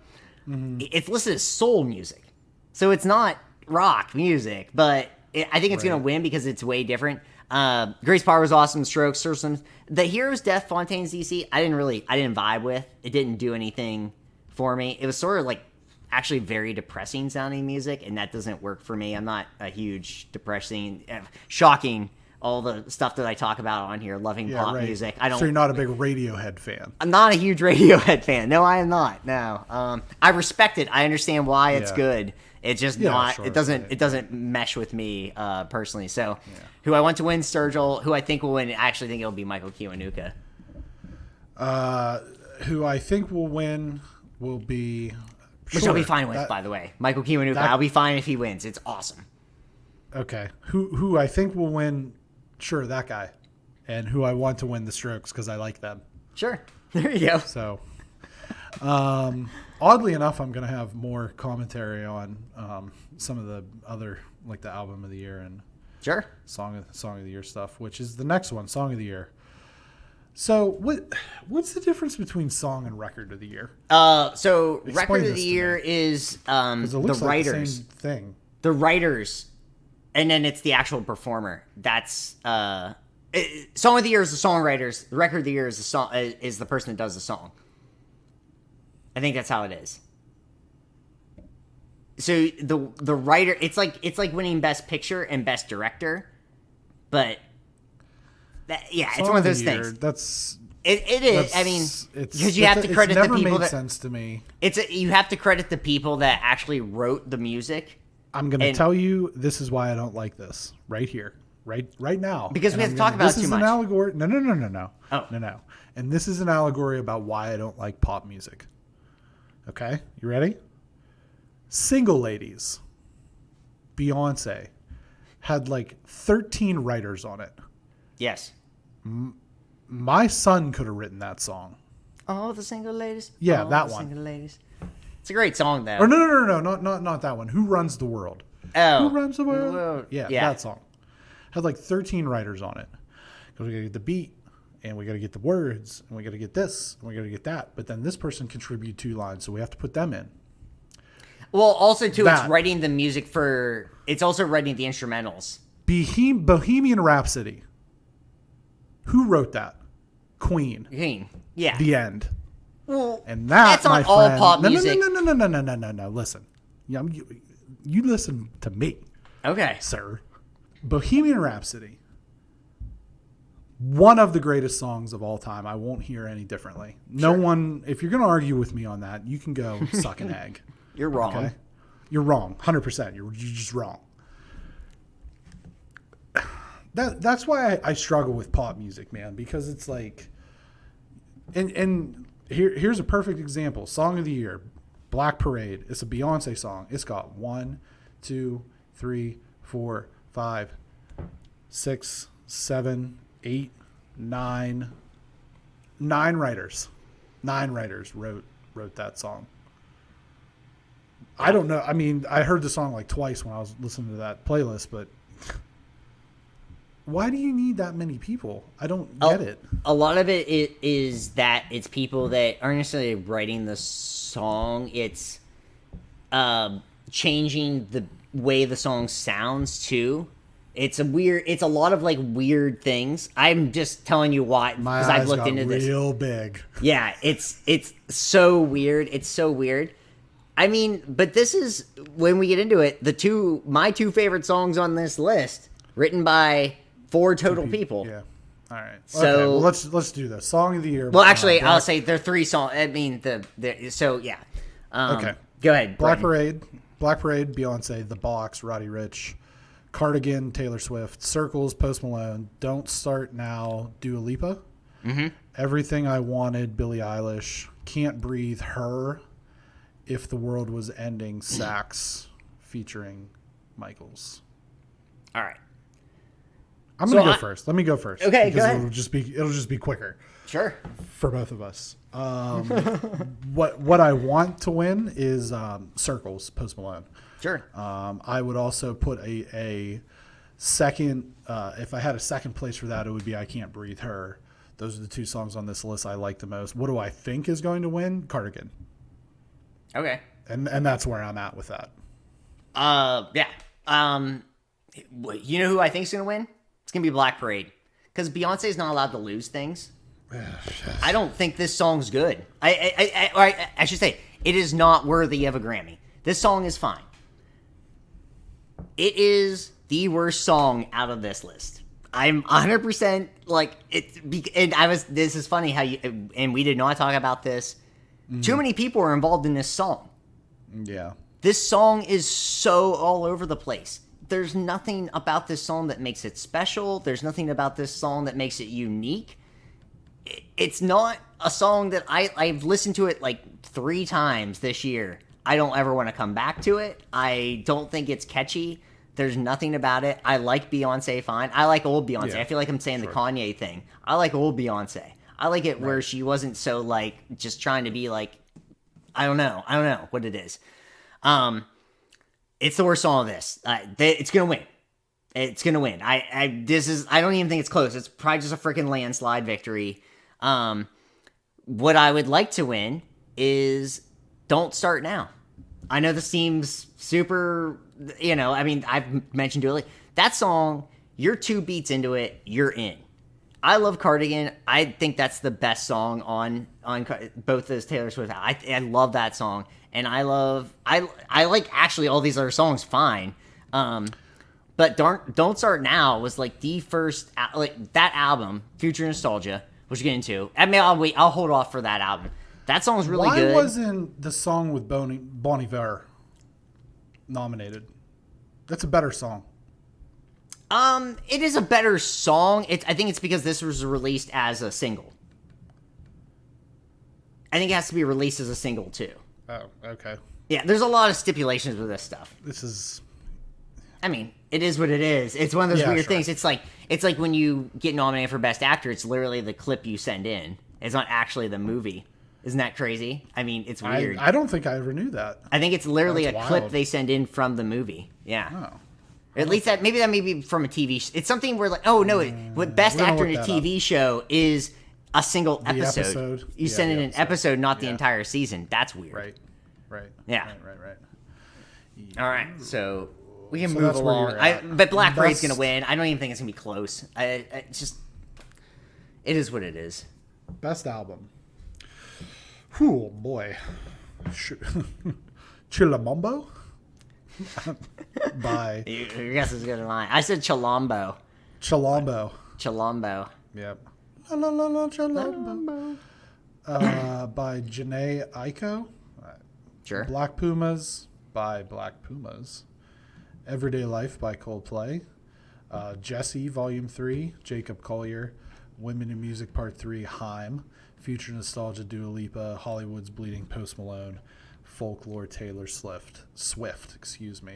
Mm-hmm. It's listed as soul music. So it's not rock music, but I think it's going to win because it's way different. Grace Power was awesome. Strokes, Sursum. The Hero's Death, Fontaine's DC, I didn't vibe with. It didn't do anything for me. It was sort of like actually very depressing sounding music, and that doesn't work for me. I'm not a huge depressing, shocking, all the stuff that I talk about on here, loving pop music. So you're not a big Radiohead fan? I'm not a huge Radiohead fan. No, I am not. No. I respect it. I understand why it's good. It's just not. Sure, it doesn't mesh with me personally. So, who I want to win, Sturgill. Who I think will win, I actually think it'll be Michael Kiwanuka. Who I think will win will be, which I'll be fine with, by the way. Michael Kiwanuka. I'll be fine if he wins. It's awesome. Okay. Who I think will win? Sure, that guy. And who I want to win, the Strokes, because I like them. Sure. There you go. So. Oddly enough, I'm going to have more commentary on some of the other, like the album of the year and song of the year stuff, which is the next one, song of the year. So what's the difference between song and record of the year? So record of the year is the writers. Same thing. The writers, and then it's the actual performer. That's song of the year is the songwriters. The record of the year is is the person that does the song. I think that's how it is. So the writer, it's like winning Best Picture and Best Director, but it's one of those things. It is. I mean, because you have to credit the people. It's never made sense to me. You have to credit the people that actually wrote the music. I'm going to tell you, this is why I don't like this right here, right now. Because we have to talk about it too much. This is an allegory. No. Oh. No. And this is an allegory about why I don't like pop music. Okay, you ready? Single Ladies, Beyonce, had like 13 writers on it. Yes. My son could have written that song. Oh, the Single Ladies? Yeah, that one. Single Ladies. It's a great song, though. Or no, not that one. Who Runs the World? Oh. Who Runs the World? Yeah, that song. Had like 13 writers on it. Because we got to get the beat, and we got to get the words, and we got to get this, and we got to get that. But then this person contributed 2 lines, so we have to put them in. Well, also, too, it's writing the music for... It's also writing the instrumentals. Bohemian Rhapsody. Who wrote that? Queen. Yeah. The end. Well, and that's not all pop music. No. Listen. You listen to me. Okay. Sir. Bohemian Rhapsody. One of the greatest songs of all time. I won't hear any differently. No one, if you're going to argue with me on that, you can go suck an egg. You're wrong. Okay? You're wrong. 100%. You're just wrong. That's why I struggle with pop music, man, because it's like, and here's a perfect example. Song of the year, Black Parade. It's a Beyonce song. It's got 1, 2, 3, 4, 5, 6, 7, 8, 9 writers. 9 writers wrote that song. I don't know. I mean, I heard the song like twice when I was listening to that playlist, but why do you need that many people? I don't get it. A lot of it is that it's people that aren't necessarily writing the song. It's changing the way the song sounds too. It's a lot of like weird things. I'm just telling you why, because I've looked into this. Real big. Yeah, it's so weird. It's so weird. I mean, but this is, when we get into it, my 2 favorite songs on this list, written by 4 total people. Yeah. All right. So okay, well, let's do this. Song of the year. Well, actually, I'll say there are 3 songs. I mean, so yeah. Okay. Go ahead. Black Parade, Beyonce, The Box, Roddy Ricch, Cardigan, Taylor Swift, Circles, Post Malone, Don't Start Now, Dua Lipa, Everything I Wanted, Billie Eilish, Can't Breathe, Her, If the World Was Ending, Sax, featuring Michaels. All right. I'm gonna go first. Let me go first. Okay, because go ahead. It'll just be quicker. Sure. For both of us. What I want to win is Circles, Post Malone. Sure. I would also put a second, if I had a second place for that, it would be I Can't Breathe Her. Those are the 2 songs on this list I like the most. What do I think is going to win? Cardigan. Okay. And that's where I'm at with that. Yeah. You know who I think is going to win? It's going to be Black Parade. Because Beyonce's not allowed to lose things. I don't think this song's good. I should say, it is not worthy of a Grammy. This song is fine. It is the worst song out of this list. I'm 100% like it. And this is funny how you, and we did not talk about this. Too many people are involved in this song. Yeah. This song is so all over the place. There's nothing about this song that makes it special. There's nothing about this song that makes it unique. It's not a song that I've listened to it like 3 times this year. I don't ever want to come back to it. I don't think it's catchy. There's nothing about it. I like Beyonce fine. I like old Beyonce. Yeah, I feel like I'm saying the Kanye thing. I like old Beyonce. I like it where she wasn't so like just trying to be like, I don't know what it is. It's the worst song of this. It's gonna win. It's gonna win. I don't even think it's close. It's probably just a freaking landslide victory. What I would like to win is Don't Start Now. I know this seems super, I mean, I've mentioned it. That song, you're 2 beats into it, you're in. I love Cardigan. I think that's the best song on both those Taylor Swift. I love that song, and I like actually all these other songs fine. But Don't Start Now was like the first that album, Future Nostalgia, which we'll get into. I mean, I'll hold off for that album. That song's really good. Why wasn't the song with Bon Iver nominated? That's a better song. It is a better song. I think it's because this was released as a single. I think it has to be released as a single too. Oh, okay. Yeah, there's a lot of stipulations with this stuff. I mean, it is what it is. It's one of those weird things. It's like when you get nominated for Best Actor, it's literally the clip you send in. It's not actually the movie. Isn't that crazy? I mean, it's weird. I don't think I ever knew that. I think it's literally That's a wild. clip they send in from the movie. Yeah. Oh. At least that may be from a TV. It's something where like, oh no, what Best Actor in a TV show is a single episode. You send in an episode, not the entire season. That's weird. Right. Yeah. Right. All right, so we can So move that's where along. you're at. But Black Parade's gonna win. I don't even think it's gonna be close. It is what it is. Best album. Oh boy. Chillamambo? By Your guess is good in line. I said Chalombo. Chalombo. Yep. La la la Chalombo. By Janae Aiko. Sure. Black Pumas by Black Pumas. Everyday Life by Coldplay. Jesse Volume 3, Jacob Collier. Women in Music Part 3, Haim. Future Nostalgia, Dua Lipa. Hollywood's Bleeding, Post Malone. Folklore, Taylor Swift.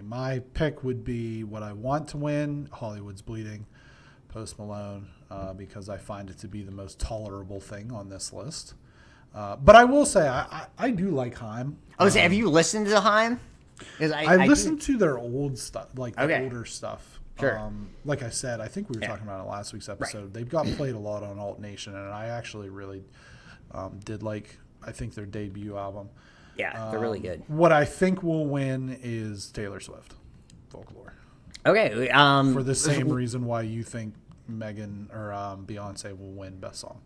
My pick would be what I want to win, Hollywood's Bleeding, Post Malone, because I find it to be the most tolerable thing on this list. But I will say, I do like Haim. Have you listened to Haim? I listened to their old stuff, like the older stuff. Sure. Like I said, I think we were talking about it last week's episode. Right. They've got played a lot on Alt Nation, and I actually really did like, I think, their debut album. Yeah, they're really good. What I think will win is Taylor Swift, Folklore. Okay. For the same reason why you think Megan or Beyonce will win Best Song.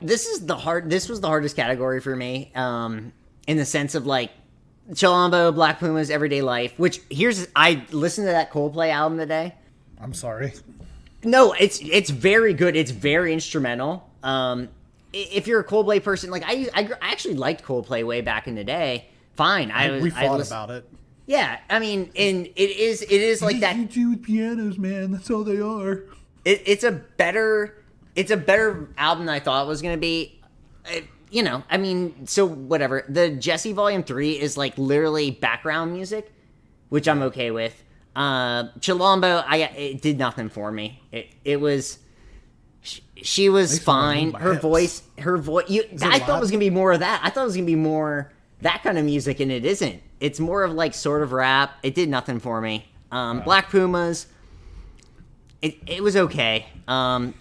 This was the hardest category for me. In the sense of like Chalombo, Black Pumas, Everyday Life. Which I listened to that Coldplay album today. I'm sorry. No, it's very good. It's very instrumental. If you're a Coldplay person, like I actually liked Coldplay way back in the day. Fine, we fought about it. Yeah, I mean, and it is like that. You do with pianos, man. That's all they are. It's a better album than I thought it was gonna be. I mean, so whatever. The Jesse Volume 3 is like literally background music, which I'm okay with. Chilombo, it did nothing for me. It was, she was fine. Her voice. I thought it was gonna be more of that. I thought it was gonna be more that kind of music, and it isn't. It's more of like sort of rap. It did nothing for me. Black Pumas. It was okay. To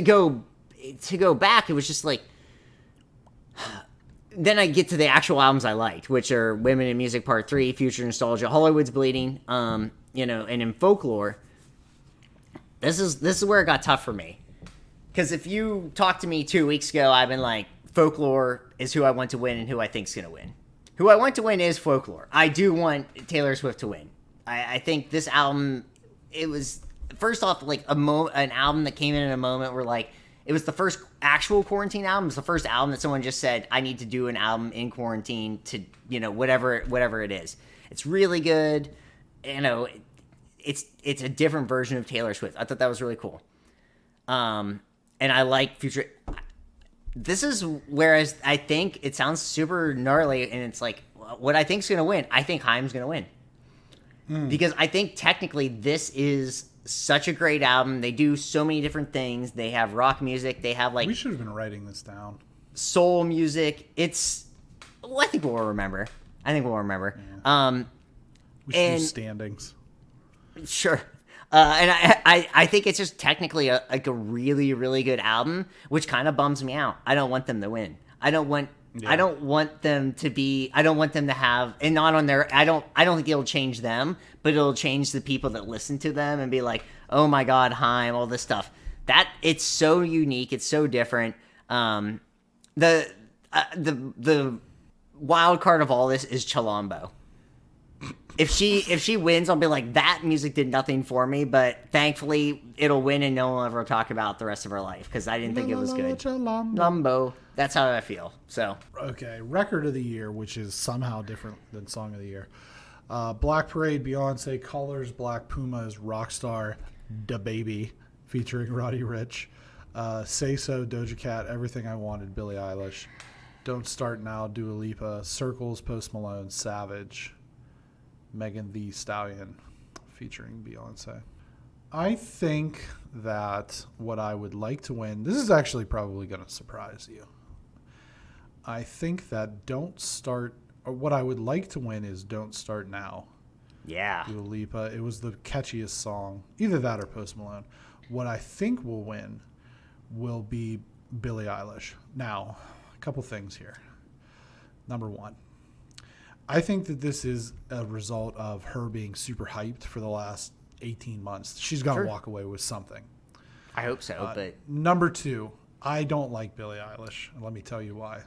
go back, it was just like. Then I get to the actual albums I liked, which are Women in Music Part 3, Future Nostalgia, Hollywood's Bleeding, and in Folklore. This is where it got tough for me. Because if you talked to me 2 weeks ago, I've been like, Folklore is who I want to win and who I think's going to win. Who I want to win is Folklore. I do want Taylor Swift to win. I think this album, it was, first off, like an album that came in a moment where like, it was the first actual quarantine album. It was the first album that someone just said, I need to do an album in quarantine to, whatever it is. It's really good. It's a different version of Taylor Swift. I thought that was really cool. And I like Future. This is whereas I think it sounds super gnarly and it's like, what I think's going to win. I think Haim's going to win. Because I think technically this is such a great album. They do so many different things. They have rock music. They have like... We should have been writing this down. Soul music. It's... Well, I think we'll remember. Yeah. We should do standings. Sure. And I think it's just technically a really, really good album, which kind of bums me out. I don't want them to win. I don't want them to have, and not on their, I don't think it'll change them, but it'll change the people that listen to them and be like, oh my God, Haim, all this stuff. That, it's so unique. It's so different. The wild card of all this is Chilombo. If she wins, I'll be like, that music did nothing for me, but thankfully it'll win and no one will ever talk about the rest of her life because I didn't think it was good. Chilombo. That's how I feel. So okay, record of the year, which is somehow different than song of the year. Black Parade, Beyonce, Colors, Black Pumas, Rockstar, Da Baby, featuring Roddy Ricch, Say So, Doja Cat, Everything I Wanted, Billie Eilish, Don't Start Now, Dua Lipa, Circles, Post Malone, Savage, Megan Thee Stallion, featuring Beyonce. I think that what I would like to win, this is actually probably going to surprise you. I think that what I would like to win is Don't Start Now. Yeah. Dua Lipa. It was the catchiest song. Either that or Post Malone. What I think will win will be Billie Eilish. Now, a couple things here. Number one, I think that this is a result of her being super hyped for the last 18 months. She's got to walk away with something. I hope so, but... Number two, I don't like Billie Eilish. And let me tell you why.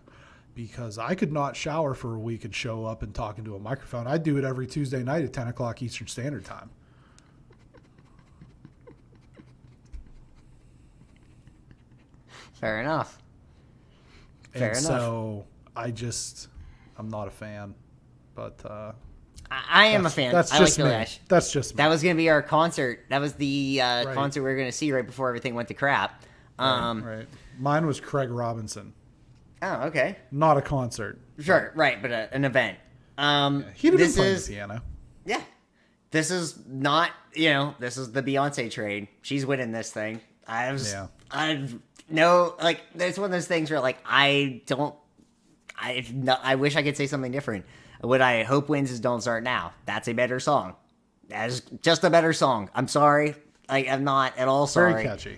Because I could not shower for a week and show up and talk into a microphone. I do it every Tuesday night at 10 o'clock Eastern Standard Time. Fair enough. So I'm not a fan. But I am a fan. That's just me. That's just me. That was going to be our concert. That was the concert we were going to see right before everything went to crap. Right. Mine was Craig Robinson. Oh, okay. Not a concert. Sure, right, but an event. He'd have been playing the piano. Yeah. This is not, this is the Beyonce trade. She's winning this thing. It's one of those things where, like, I wish I could say something different. What I hope wins is Don't Start Now. That's a better song. That is just a better song. I'm sorry. I'm not at all sorry. Very catchy.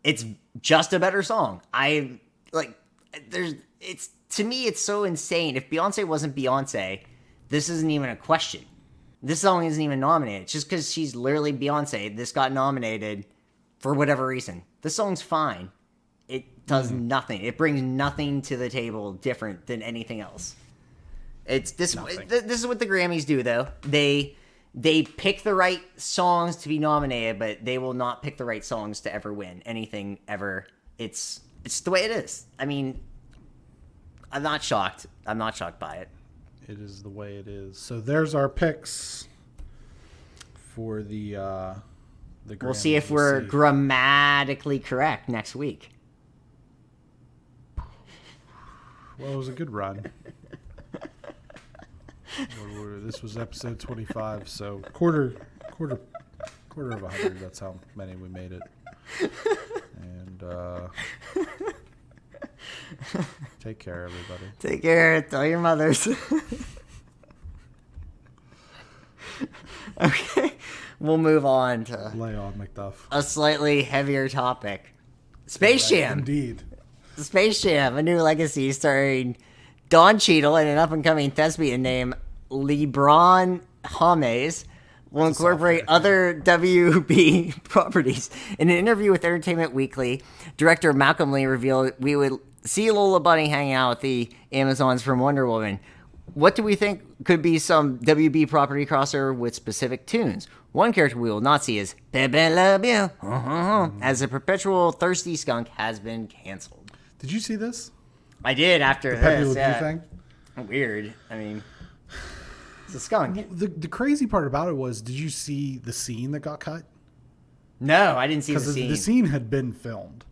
It's just a better song. To me, it's so insane. If Beyonce wasn't Beyonce, this isn't even a question. This song isn't even nominated. Just because she's literally Beyonce, this got nominated for whatever reason. This song's fine. It does nothing. It brings nothing to the table different than anything else. It's this. This is what the Grammys do, though. They pick the right songs to be nominated, but they will not pick the right songs to ever win anything ever. It's the way it is. I mean, I'm not shocked. I'm not shocked by it. It is the way it is. So there's our picks for the Grammys. We'll see if we're grammatically correct next week. Well, it was a good run. This was episode 25, so quarter of 100. That's how many we made it. And take care, everybody. Take care. Tell your mothers. Okay, we'll move on to Lay on, McDuff. a slightly heavier topic. Space Jam. Indeed. Space Jam, a new legacy starring Don Cheadle and an up-and-coming thespian named LeBron James will incorporate other WB properties. In an interview with Entertainment Weekly, director Malcolm Lee revealed we would see Lola Bunny hanging out with the Amazons from Wonder Woman. What do we think could be some WB property crossover with specific tunes? One character we will not see is Bebe Love You, as a perpetual thirsty skunk has been canceled. Did you see this? I did after Pepe Le this. Pew Yeah. thing? Weird. I mean, it's a skunk. The crazy part about it was, did you see the scene that got cut? No, I didn't see the Because scene. the scene had been filmed.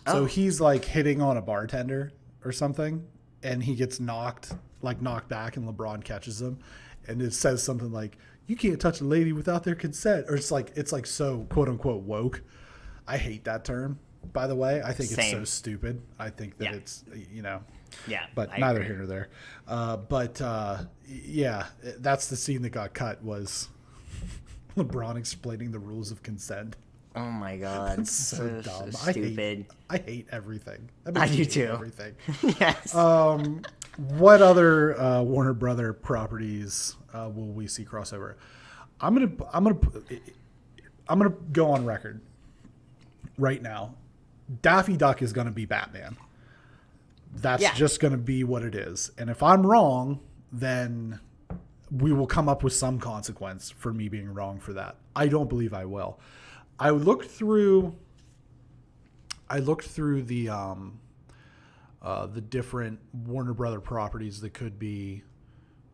So he's like hitting on a bartender or something, and he gets knocked back, and LeBron catches him, and it says something like, "You can't touch a lady without their consent," or it's like so quote unquote woke. I hate that term, by the way. I think it's so stupid. I think that it's Yeah, but I neither agree. here nor there. Yeah, that's the scene that got cut, was LeBron explaining the rules of consent. Oh my god, It's so dumb. stupid. I hate everything. I do hate too. Everything. Yes. What other Warner Brother properties will we see crossover? I'm gonna go on record right now. Daffy Duck is gonna be Batman. That's just gonna be what it is. And if I'm wrong, then we will come up with some consequence for me being wrong for that. I don't believe I will. I looked through the different Warner Brother properties that could be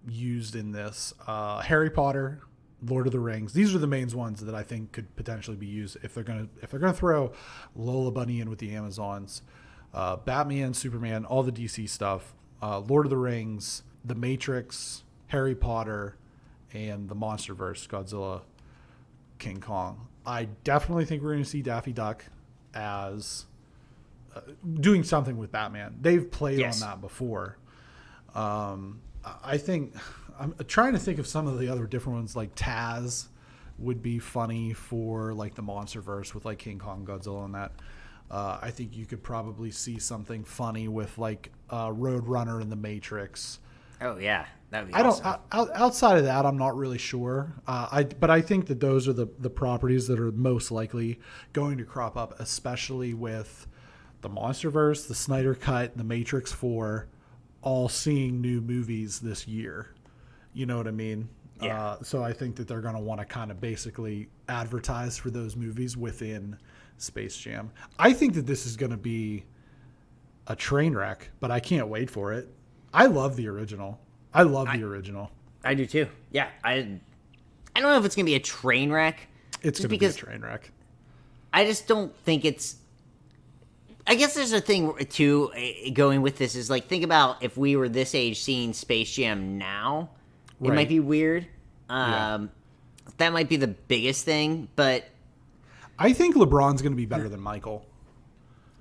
used in this. Harry Potter, Lord of the Rings. These are the main ones that I think could potentially be used if they're gonna throw Lola Bunny in with the Amazons. Batman, Superman, all the DC stuff. Lord of the Rings, The Matrix, Harry Potter, and the MonsterVerse, Godzilla, King Kong. I definitely think we're going to see Daffy Duck as doing something with Batman. They've played on that before. I think I'm trying to think of some of the other different ones. Like Taz would be funny for like the MonsterVerse with like King Kong, Godzilla, and that. I think you could probably see something funny with like Roadrunner and the Matrix. Oh yeah, that'd be awesome. Outside of that, I'm not really sure. But I think that those are the properties that are most likely going to crop up, especially with the MonsterVerse, the Snyder Cut, the Matrix 4, all seeing new movies this year. You know what I mean? Yeah. So I think that they're going to want to kind of basically advertise for those movies within Space Jam. I think that this is going to be a train wreck, but I can't wait for it. I love the original. I do too. Yeah, I don't know if it's gonna be a train wreck. It's gonna be a train wreck. I just don't think it's. I guess there's a thing too going with this is like, think about if we were this age seeing Space Jam now, it might be weird. That might be the biggest thing, but I think LeBron's gonna be better than Michael.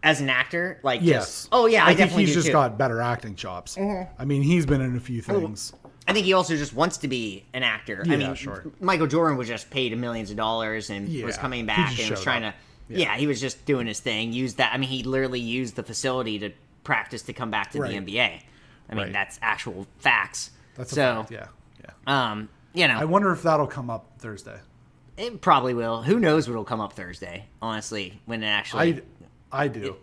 As an actor, like, yes. I think he's just got better acting chops. Mm-hmm. I mean, he's been in a few things. I think he also just wants to be an actor. Yeah, I mean, sure. Michael Jordan was just paid millions of dollars and was coming back and was trying to. Yeah, he was just doing his thing. Used that. I mean, he literally used the facility to practice to come back to the NBA. I mean, that's actual facts. That's a fact. Yeah. You know, I wonder if that'll come up Thursday. It probably will. Who knows what'll come up Thursday? Honestly, when it actually. I do.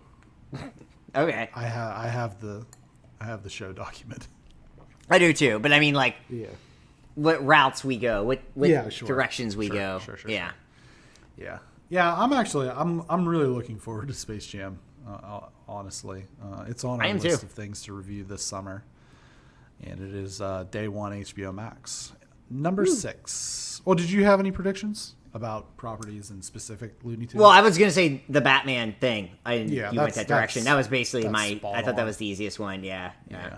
Okay. I have the show document. I do too, but I mean, like, what routes we go, what directions we go. Sure. Yeah. I'm really looking forward to Space Jam. Honestly, it's on our list of things to review this summer, and it is day one HBO Max. Number 6. Well, did you have any predictions about properties and specific Looney Tunes? Well, I was gonna say the Batman thing. You went that direction. That was basically I thought that was the easiest one. Yeah. Yeah.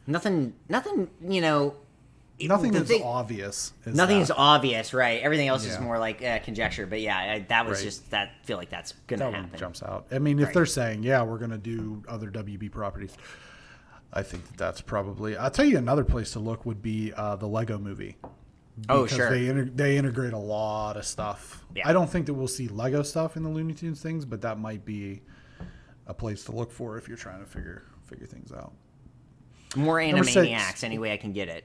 Nothing. You know, nothing that's obvious. Nothing is obvious, right? Everything else is more like conjecture. But yeah, that was just that. I feel like that's gonna happen. Jumps out. I mean, if they're saying, yeah, we're gonna do other WB properties, I think that's probably. I'll tell you another place to look would be the Lego Movie. Oh, sure. They integrate a lot of stuff. Yeah. I don't think that we'll see Lego stuff in the Looney Tunes things, but that might be a place to look for if you're trying to figure things out. More Animaniacs, any way I can get it.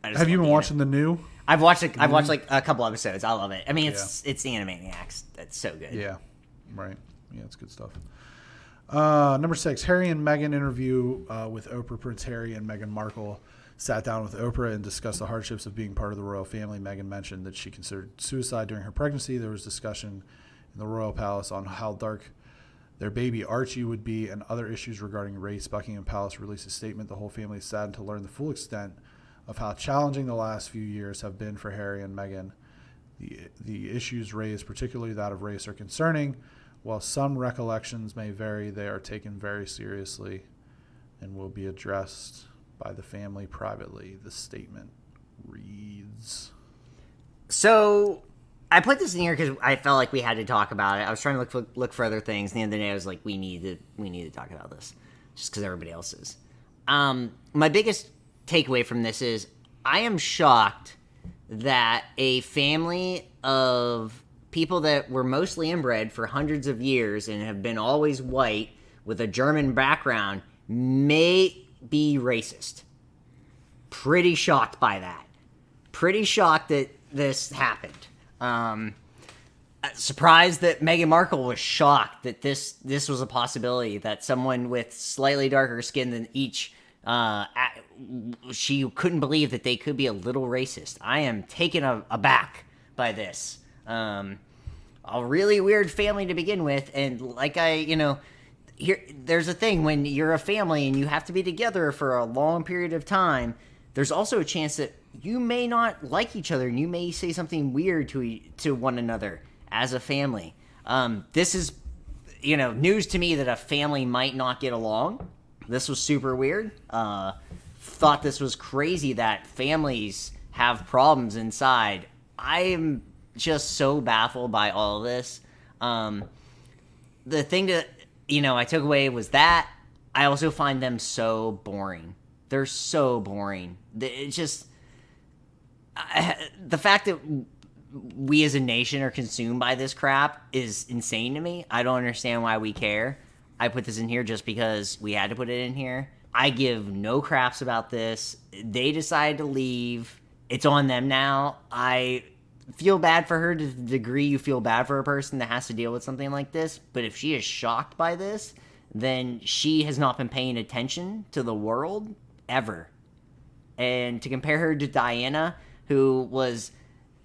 Have you been watching the new? I've watched like a couple episodes. I love it. I mean, it's the Animaniacs. That's so good. Yeah, right. Yeah, it's good stuff. Number 6, Harry and Meghan interview with Oprah. Prince Harry and Meghan Markle sat down with Oprah and discussed the hardships of being part of the royal family. Meghan mentioned that she considered suicide during her pregnancy. There was discussion in the royal palace on how dark their baby Archie would be and other issues regarding race. Buckingham Palace released a statement. The whole family is saddened to learn the full extent of how challenging the last few years have been for Harry and Meghan. The issues raised, particularly that of race, are concerning. While some recollections may vary, they are taken very seriously and will be addressed by the family privately, the statement reads. So I put this in here because I felt like we had to talk about it. I was trying to look for other things. At the end of the day, I was like, we need to talk about this just because everybody else is. My biggest takeaway from this is I am shocked that a family of people that were mostly inbred for hundreds of years and have been always white with a German background may be racist. Pretty shocked by that. Pretty shocked that this happened. Surprised that Meghan Markle was shocked that this was a possibility, that someone with slightly darker skin than each, she couldn't believe that they could be a little racist. I am taken aback by this. A really weird family to begin with, and like there's a thing when you're a family and you have to be together for a long period of time. There's also a chance that you may not like each other and you may say something weird to one another as a family. This is, news to me that a family might not get along. This was super weird. Thought this was crazy that families have problems inside. I am just so baffled by all of this. The thing that, I took away was that I also find them so boring. They're so boring. It's just the fact that we as a nation are consumed by this crap is insane to me. I don't understand why we care. I put this in here just because we had to put it in here. I give no craps about this. They decided to leave. It's on them now. I feel bad for her to the degree you feel bad for a person that has to deal with something like this. But if she is shocked by this, then she has not been paying attention to the world ever. And to compare her to Diana, who was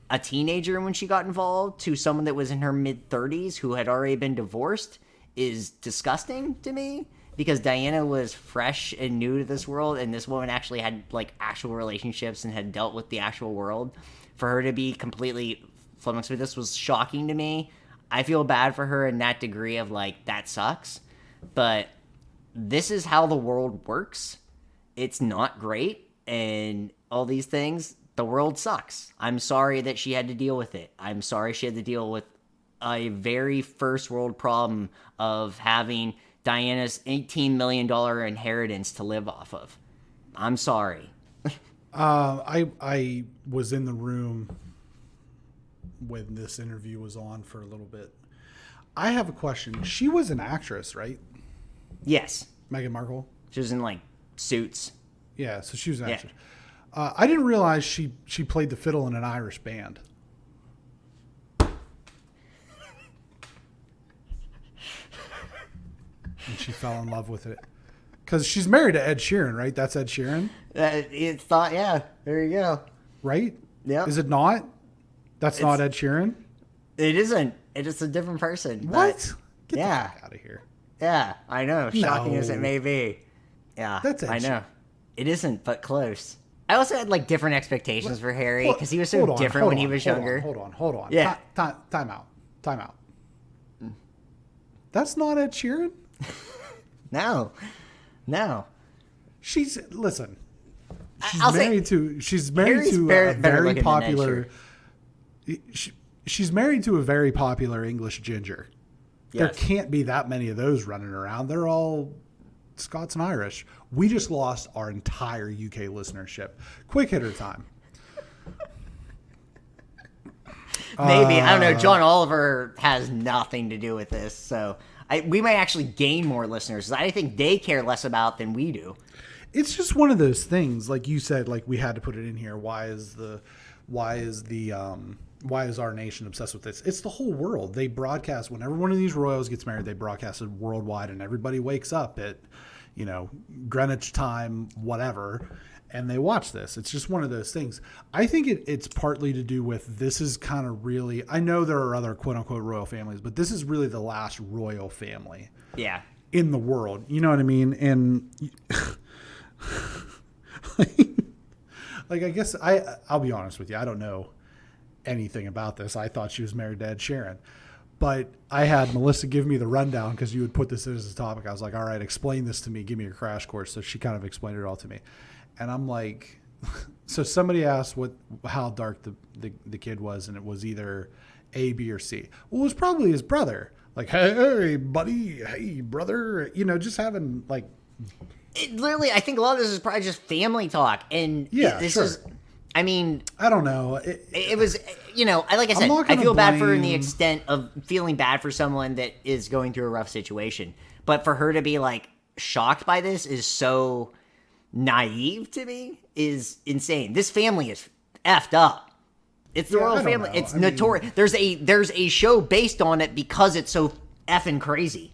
a teenager when she got involved, to someone that was in her mid-30s who had already been divorced, is disgusting to me. Because Diana was fresh and new to this world, and this woman actually had actual relationships and had dealt with the actual world. For her to be completely flummoxed with this was shocking to me. I feel bad for her in that degree of that sucks. But this is how the world works. It's not great, and all these things, the world sucks. I'm sorry that she had to deal with it. I'm sorry she had to deal with a very first world problem of having Diana's $18 million inheritance to live off of. I'm sorry. I was in the room when this interview was on for a little bit. I have a question. She was an actress, right? Yes. Meghan Markle? She was in Suits. Yeah, so she was an actress. I didn't realize she played the fiddle in an Irish band. And she fell in love with it. Because she's married to Ed Sheeran, right? That's Ed Sheeran? It's thought, yeah. There you go. Right? Yeah. Is it not? It's not Ed Sheeran? It isn't. It's a different person. What? Get the fuck out of here. Yeah, I know. Shocking as it may be. Yeah, that's Ed I know. It isn't, but close. I also had different expectations for Harry because he was so different when he was younger. Hold on. Yeah. Time out. That's not Ed No. Listen. I'll say she's married Harry's to better a very looking than popular. She's married to a very popular English ginger. Yes. There can't be that many of those running around. They're all Scots and Irish. We just lost our entire UK listenership. Quick hitter time. Maybe. I don't know. John Oliver has nothing to do with this. So we might actually gain more listeners. I think they care less about than we do. It's just one of those things. Like you said, like we had to put it in here. Why is our nation obsessed with this? It's the whole world. They broadcast whenever one of these royals gets married, they broadcast it worldwide and everybody wakes up at, Greenwich time, whatever, and they watch this. It's just one of those things. I think it's partly to do with this is kind of really, I know there are other quote unquote royal families, but this is really the last royal family in the world. You know what I mean? And like, I guess I'll be honest with you. I don't know anything about this. I thought she was married to Ed Sheeran, but I had Melissa give me the rundown because you would put this in as a topic. I was like, all right, explain this to me. Give me a crash course. So she kind of explained it all to me. And I'm like, so somebody asked how dark the kid was, and it was either A, B, or C. Well, it was probably his brother. Like, hey, buddy, hey, brother. Just having like. Literally, I think a lot of this is probably just family talk, and this is. I mean, I don't know. It was, like I said, I feel bad for her in the extent of feeling bad for someone that is going through a rough situation. But for her to be like shocked by this is so naive to me, is insane. This family is effed up. It's the royal family. It's notorious. There's a show based on it because it's so effing crazy.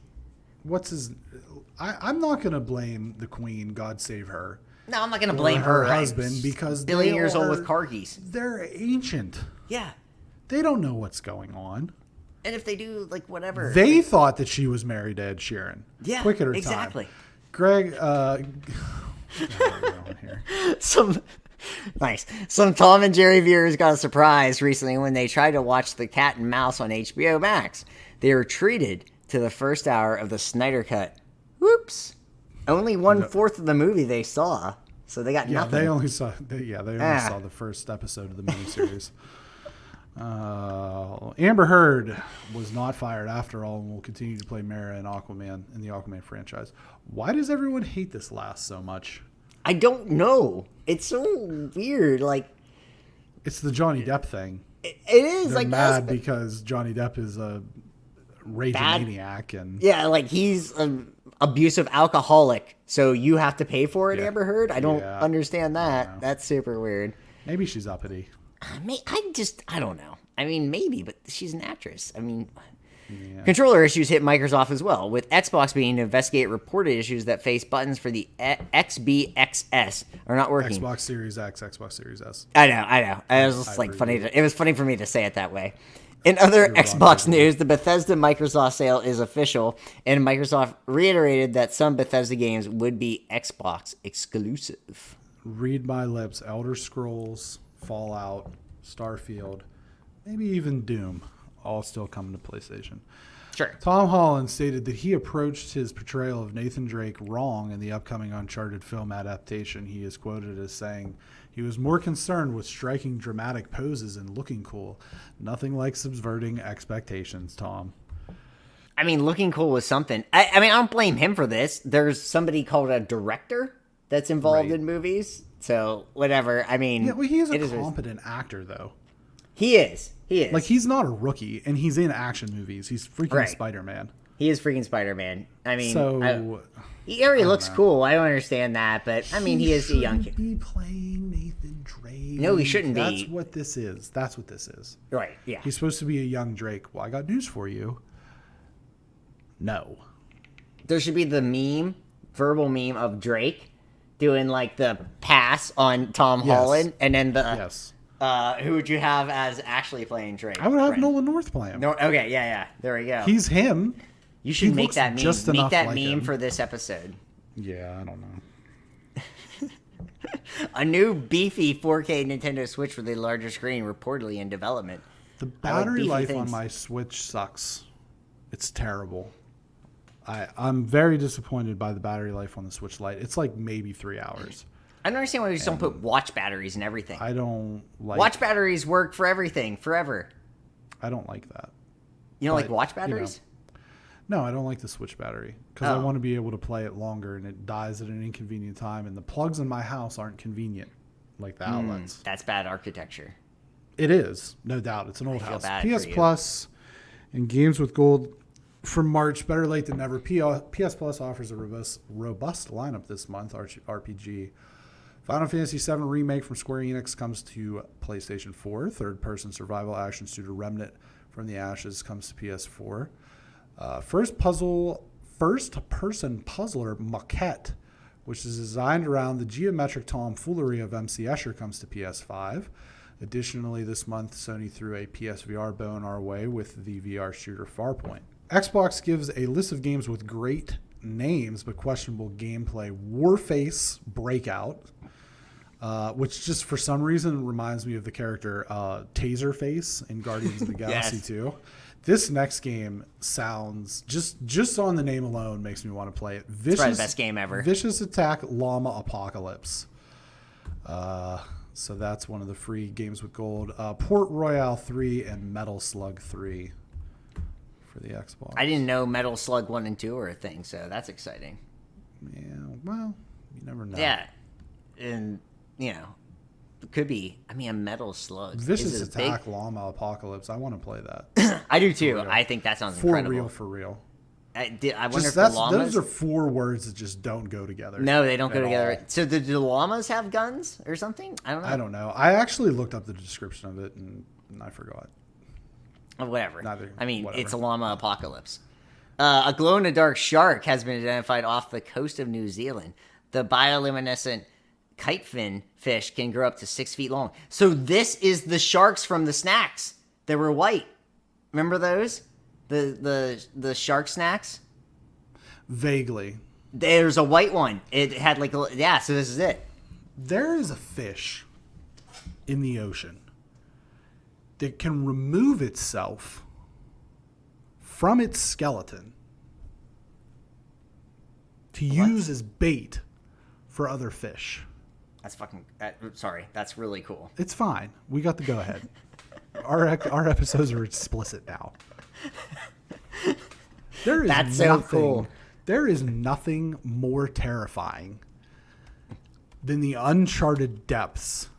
I'm not going to blame the queen. God save her. No, I'm not going to blame her husband because billion years old with corgis. They're ancient. Yeah. They don't know what's going on. And if they do, like, whatever. They thought that she was married to Ed Sheeran. Yeah, quick at her exactly. time. Greg, Some Tom and Jerry viewers got a surprise recently when they tried to watch The Cat and Mouse on HBO Max. They were treated to the first hour of the Snyder Cut. Whoops. Only 1/4 of the movie they saw, so they got nothing. They only saw the first episode of the miniseries. Amber Heard was not fired after all and will continue to play Mera in Aquaman in the Aquaman franchise. Why does everyone hate this last so much? I don't know. It's so weird. Like, it's the Johnny Depp thing. It is. They're mad because Johnny Depp is a raging maniac, and like he's an abusive alcoholic, so you have to pay for it. Amber Heard. I don't understand that. That's super weird. Maybe she's uppity. I don't know. I mean, maybe, but she's an actress. I mean, controller issues hit Microsoft as well, with Xbox being to investigate reported issues that face buttons for the XBXS are not working. Xbox Series X, Xbox Series S. I know. It was just like funny. It was funny for me to say it that way. In other Xbox news, the Bethesda Microsoft sale is official, and Microsoft reiterated that some Bethesda games would be Xbox exclusive. Read my lips. Elder Scrolls, Fallout, Starfield, maybe even Doom, all still coming to PlayStation. Sure. Tom Holland stated that he approached his portrayal of Nathan Drake wrong in the upcoming Uncharted film adaptation. He is quoted as saying, "He was more concerned with striking dramatic poses and looking cool. Nothing like subverting expectations, Tom." I mean, looking cool was something. I mean, I don't blame him for this. There's somebody called a director that's involved in movies. So, whatever. I mean... Yeah, well, he is a competent actor, though. He is. Like, he's not a rookie, and he's in action movies. He's freaking Spider-Man. He is freaking Spider-Man. I mean... he already looks cool. I don't understand that, but, I mean, he is a young kid. He shouldn't be playing Nathan Drake. No, he shouldn't be. That's what this is. Right, yeah. He's supposed to be a young Drake. Well, I got news for you. No. There should be the verbal meme of Drake doing like the pass on Tom Holland, and then the who would you have as actually playing Drake? I would have Nolan North play him. No, okay, yeah, there we go. He's him. You should make that meme. Make that meme for this episode. Yeah, I don't know. A new beefy 4K Nintendo Switch with a larger screen reportedly in development. The battery life on my Switch sucks. It's terrible. I'm very disappointed by the battery life on the Switch Lite. It's like maybe 3 hours. I don't understand why we just don't put watch batteries in everything. I don't like... Watch batteries work for everything, forever. I don't like that. You don't like watch batteries? No, I don't like the switch battery because I want to be able to play it longer, and it dies at an inconvenient time, and the plugs in my house aren't convenient, like the outlets. That's bad architecture. It is, no doubt. It's an old house. PS PS Plus and Games with Gold for March, better late than never. PS Plus offers a robust lineup this month. RPG. Final Fantasy VII Remake from Square Enix comes to PlayStation 4. Third-person survival action shooter Remnant from the Ashes comes to PS4. First-person puzzler Maquette, which is designed around the geometric tomfoolery of MC Escher, comes to PS5. Additionally, this month, Sony threw a PSVR bone our way with the VR shooter Farpoint. Xbox gives a list of games with great names but questionable gameplay. Warface Breakout, which just for some reason reminds me of the character Taserface in Guardians of the Galaxy 2. This next game sounds, just on the name alone, makes me want to play it. It's probably the best game ever. Vicious Attack Llama Apocalypse. So that's one of the free games with gold. Port Royale 3 and Metal Slug 3 for the Xbox. I didn't know Metal Slug 1 and 2 were a thing, so that's exciting. Yeah, well, you never know. Yeah, and, it could be. I mean, a Metal Slug. Vicious Attack Llama Apocalypse. I want to play that. I do too. I think that sounds incredible. For real. I wonder if the llamas... Those are 4 words that just don't go together. No, they don't go together. So do the llamas have guns or something? I don't know. I don't know. I actually looked up the description of it and I forgot. Whatever. Whatever. It's a llama apocalypse. A glow-in-the-dark shark has been identified off the coast of New Zealand. The bioluminescent kitefin fish can grow up to 6 feet long. So this is the sharks from the snacks that were white. Remember those? The shark snacks? Vaguely. There's a white one. It had so this is it. There is a fish in the ocean that can remove itself from its skeleton to use as bait for other fish. That's that's really cool. It's fine. We got the go ahead. Our episodes are explicit now. That's so cool. There is nothing more terrifying than the uncharted depths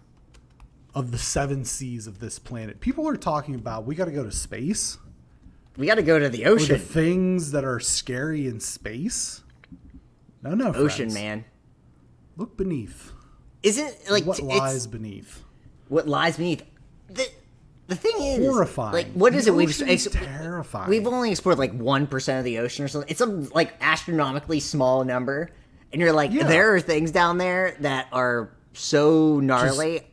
of the 7 seas of this planet. People are talking about we got to go to space. We got to go to the ocean. Or the things that are scary in space. No, ocean, friends. man. Look beneath. Isn't what lies beneath? What lies beneath? The thing is, horrifying. What is it? Terrifying. We've only explored 1% of the ocean or something. It's a astronomically small number, and you're there are things down there that are so gnarly.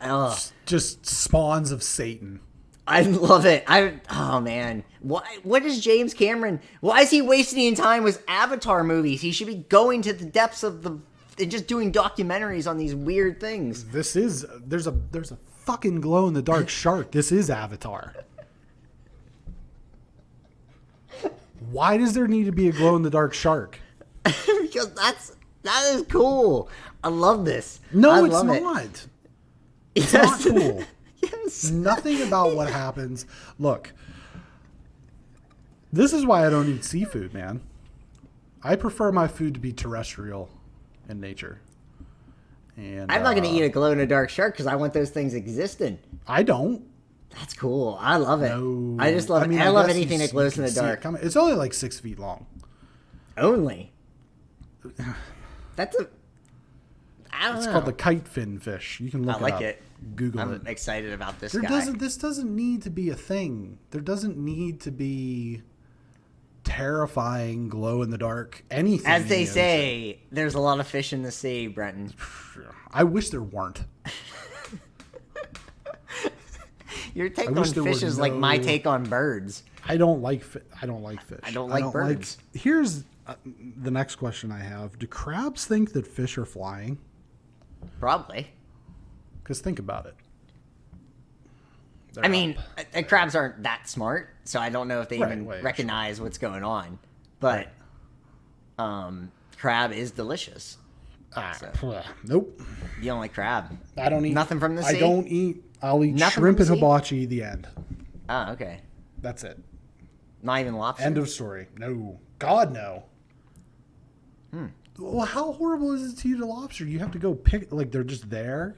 Just spawns of Satan. I love it. Oh man, what is James Cameron? Why is he wasting time with Avatar movies? He should be going to the depths of and just doing documentaries on these weird things. There's a fucking glow in the dark shark. This is Avatar. Why does there need to be a glow in the dark shark? Because that is cool. I love this. No, it's not. It's not cool. Yes. Nothing about what happens. Look, this is why I don't eat seafood, man. I prefer my food to be terrestrial in nature. And I'm not going to eat a glow-in-the-dark shark because I want those things existing. I don't. That's cool. I love it. No. I just love it. I love anything that glows in the dark. It's only 6 feet long. Only? That's I don't know. It's called the kitefin fish. You can look it up. I like it. Google it. I'm excited about this guy. This doesn't need to be a thing. There doesn't need to be terrifying glow-in-the-dark anything. As they say, there's a lot of fish in the sea, Brenton. I wish there weren't. Your take on fish is like my take on birds. I don't like fish. I don't like birds. Here's the next question I have. Do crabs think that fish are flying? Probably. Because think about it. Crabs aren't that smart, so I don't know if they even recognize what's going on. But crab is delicious. Nope. You don't like crab? I don't eat nothing from the sea. I don't eat. I'll eat Nothing shrimp from and the sea? hibachi. The end. Oh, okay. That's it. Not even lobster. End of story. No. God no. Well, how horrible is it to eat a lobster? You have to go pick. Like they're just there.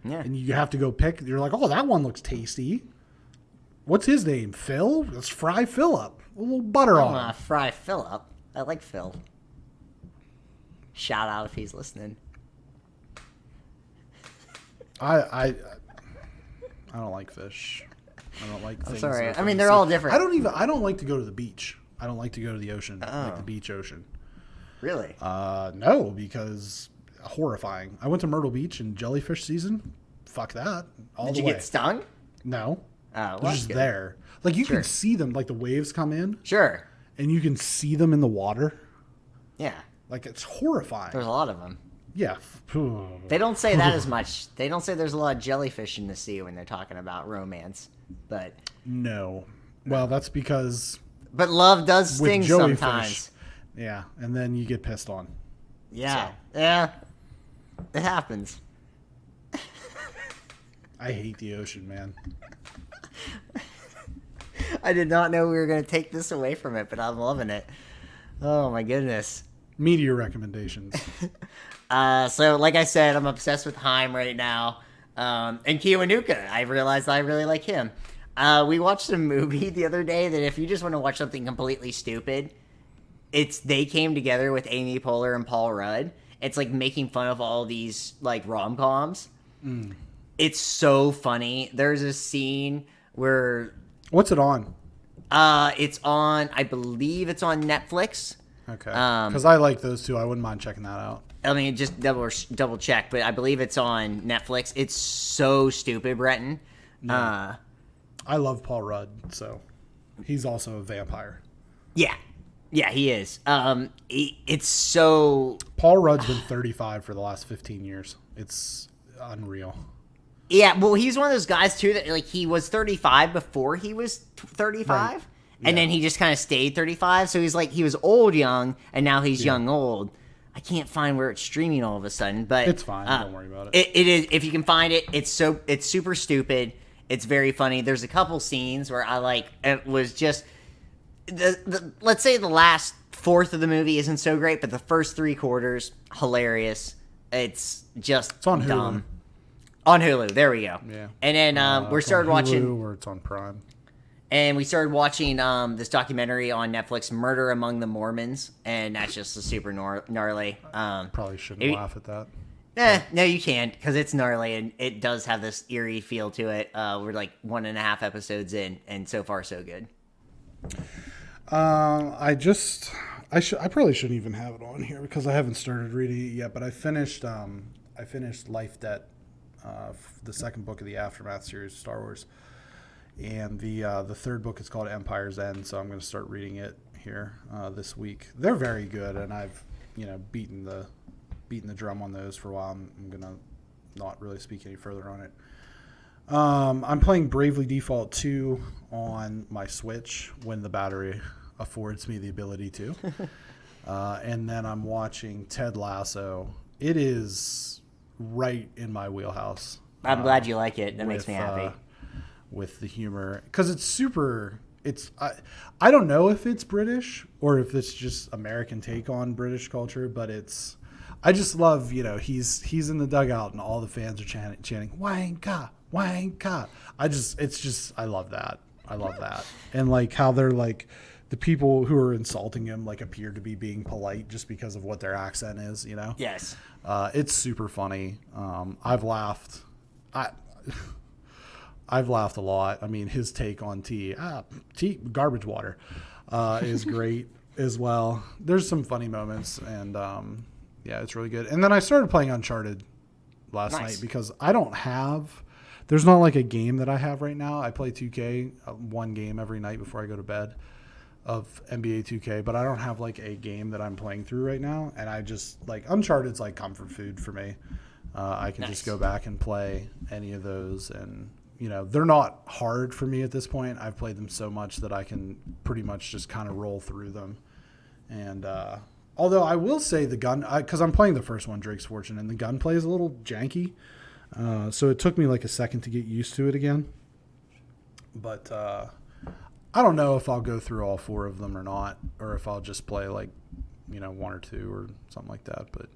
Yeah. And you have to go pick. You're like, oh, that one looks tasty. What's his name? Phil? Let's fry Phil up. A little butter on him. Fry Phil up. I like Phil. Shout out if he's listening. I don't like fish. I don't like things. I'm sorry. that are I mean, from they're the all sea. different. I don't like to go to the beach. I don't like to go to the ocean, like the beach ocean. Really? No, because horrifying. I went to Myrtle Beach in jellyfish season. Fuck that. Did you get stung? No. Oh, They're just there. Like you can see them, like the waves come in. Sure. And you can see them in the water. Yeah. Like it's horrifying. There's a lot of them. Yeah. They don't say that as much. They don't say there's a lot of jellyfish in the sea when they're talking about romance. But no. Well, that's because. But love does sting jellyfish, sometimes. Yeah, and then you get pissed on. Yeah. So. Yeah. It happens. I hate the ocean, man. I did not know we were going to take this away from it, but I'm loving it. Oh, my goodness. Media recommendations. So, like I said, I'm obsessed with Haim right now. And Kiwanuka, I realized I really like him. We watched a movie the other day that if you just want to watch something completely stupid, it's They Came Together with Amy Poehler and Paul Rudd. It's like making fun of all these like rom-coms. It's so funny. There's a scene where... What's it on? It's on, I believe it's on Netflix. Okay. Because I like those two. I wouldn't mind checking that out. I mean, just double check, but I believe it's on Netflix. It's so stupid, Breton. I love Paul Rudd, so he's also a vampire. Yeah. Yeah, he is. It's so... Paul Rudd's been 35 for the last 15 years. It's unreal. Yeah, well, he's one of those guys, too, that like he was 35 before he was 35. Right. And then he just kind of stayed 35. So he's like, he was old young, and now he's young old. I can't find where it's streaming all of a sudden, but... It's fine. Don't worry about it. It is. If you can find it, it's super stupid. It's very funny. There's a couple scenes where it was just... let's say the last fourth of the movie isn't so great, but the first three quarters, hilarious. It's just It's on dumb. Hulu. On Hulu, there we go. Yeah. And then we started watching... Hulu or it's on Prime. And we started watching this documentary on Netflix, Murder Among the Mormons, and that's just a super gnarly. Probably shouldn't laugh at that. No, you can't, because it's gnarly, and it does have this eerie feel to it. We're like 1.5 episodes in, and so far so good. I probably shouldn't even have it on here because I haven't started reading it yet. But I finished Life Debt, the second book of the Aftermath series of Star Wars, and the third book is called Empire's End. So I'm going to start reading it here this week. They're very good, and I've beaten the drum on those for a while. I'm going to not really speak any further on it. I'm playing Bravely Default 2 on my Switch when the battery affords me the ability to. And then I'm watching Ted Lasso. It is right in my wheelhouse. I'm glad you like it. That makes me happy. With the humor. Because it's super... I don't know if it's British or if it's just American take on British culture, but it's... I just love, he's in the dugout and all the fans are chanting Wanka, Wanka. I love that. I love that. And like how they're like the people who are insulting him like appear to be being polite just because of what their accent is, Yes. It's super funny. I've laughed. I've laughed a lot. I mean, his take on tea, garbage water, is great as well. There's some funny moments and, yeah, it's really good. And then I started playing Uncharted last night because there's not like a game that I have right now. I play 2K, one game every night before I go to bed of NBA 2K, but I don't have like a game that I'm playing through right now. And I just like Uncharted's like comfort food for me. I can just go back and play any of those. And, they're not hard for me at this point. I've played them so much that I can pretty much just kind of roll through them. And, Although I will say the gun, because I'm playing the first one, Drake's Fortune, and the gunplay is a little janky. So it took me like a second to get used to it again. But I don't know if I'll go through all 4 of them or not, or if I'll just play like, 1 or 2 or something like that. But,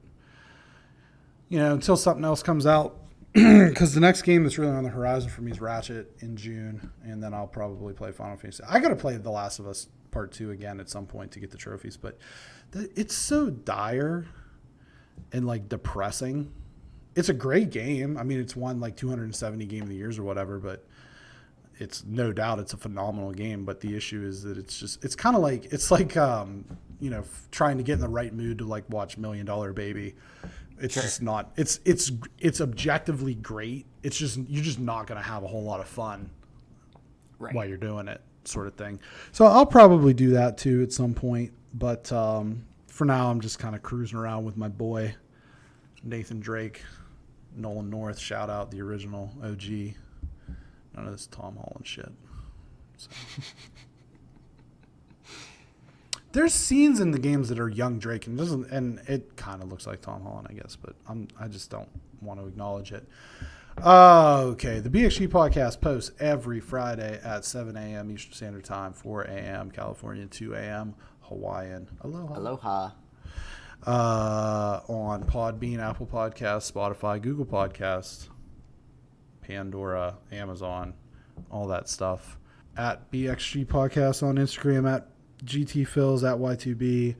until something else comes out, because the next game that's really on the horizon for me is Ratchet in June, and then I'll probably play Final Fantasy. I got to play The Last of Us Part 2 again at some point to get the trophies, but it's so dire and like depressing. It's a great game. I mean, it's won like 270 Game of the Years or whatever, but it's no doubt it's a phenomenal game. But the issue is that it's kind of like, trying to get in the right mood to like watch $1 Million Baby. It's just not, it's objectively great. It's just, you're just not going to have a whole lot of fun while you're doing it, sort of thing. So I'll probably do that too at some point. But for now, I'm just kind of cruising around with my boy, Nathan Drake, Nolan North. Shout out the original OG. None of this Tom Holland shit. So. There's scenes in the games that are young Drake, and it kind of looks like Tom Holland, I guess, but I just don't want to acknowledge it. Okay, the BXG podcast posts every Friday at 7 a.m. Eastern Standard Time, 4 a.m. California, 2 a.m. Hawaiian. Aloha. On Podbean, Apple Podcasts, Spotify, Google Podcasts, Pandora, Amazon, all that stuff. At BXG Podcast on Instagram, at GTFills, at Y2B,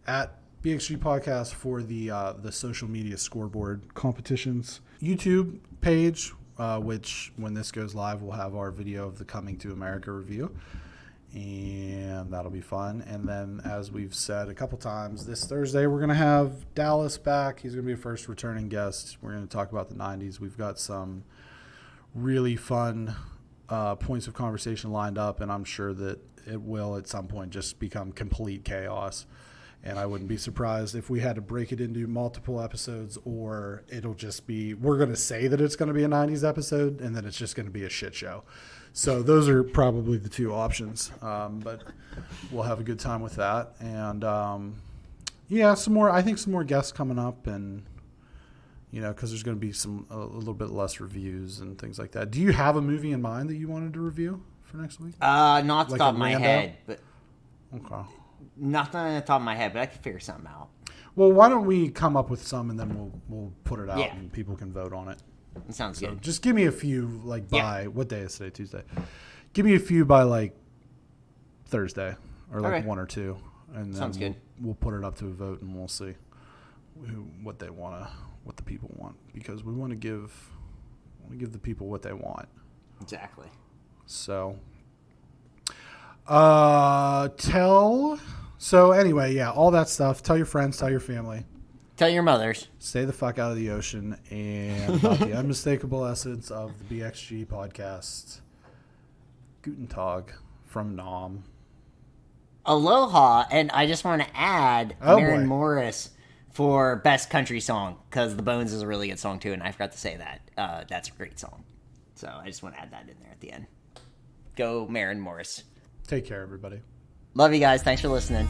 at BXG Podcast for the social media scoreboard competitions. YouTube page, which when this goes live, we'll have our video of the Coming to America review. And that'll be fun. And then, as we've said a couple times, this Thursday we're going to have Dallas back. He's going to be a first returning guest. We're going to talk about the 90s. We've got some really fun points of conversation lined up, and I'm sure that it will at some point just become complete chaos. And I wouldn't be surprised if we had to break it into multiple episodes, or it'll just be, we're going to say that it's going to be a 90s episode, and then it's just going to be a shit show. So those are probably the 2 options. But we'll have a good time with that. And some more guests coming up, and because there's going to be a little bit less reviews and things like that. Do you have a movie in mind that you wanted to review for next week? Not off the top of my head, but okay. Nothing on the top of my head, but I can figure something out. Well, why don't we come up with some, and then we'll put it out, and people can vote on it. That sounds good. Just give me a few, by what day is today? Tuesday. Give me a few by Thursday, or 1 or 2, and then sounds good. We'll put it up to a vote, and we'll see what the people want, because we want to give the people what they want. Exactly. So, anyway, all that stuff. Tell your friends, tell your family. Tell your mothers. Stay the fuck out of the ocean, and about the unmistakable essence of the BXG podcast. Guten Tag from Nam. Aloha, and I just want to add Maren Morris for Best Country Song, because The Bones is a really good song too, and I forgot to say that. That's a great song. So I just want to add that in there at the end. Go Maren Morris. Take care, everybody. Love you guys. Thanks for listening.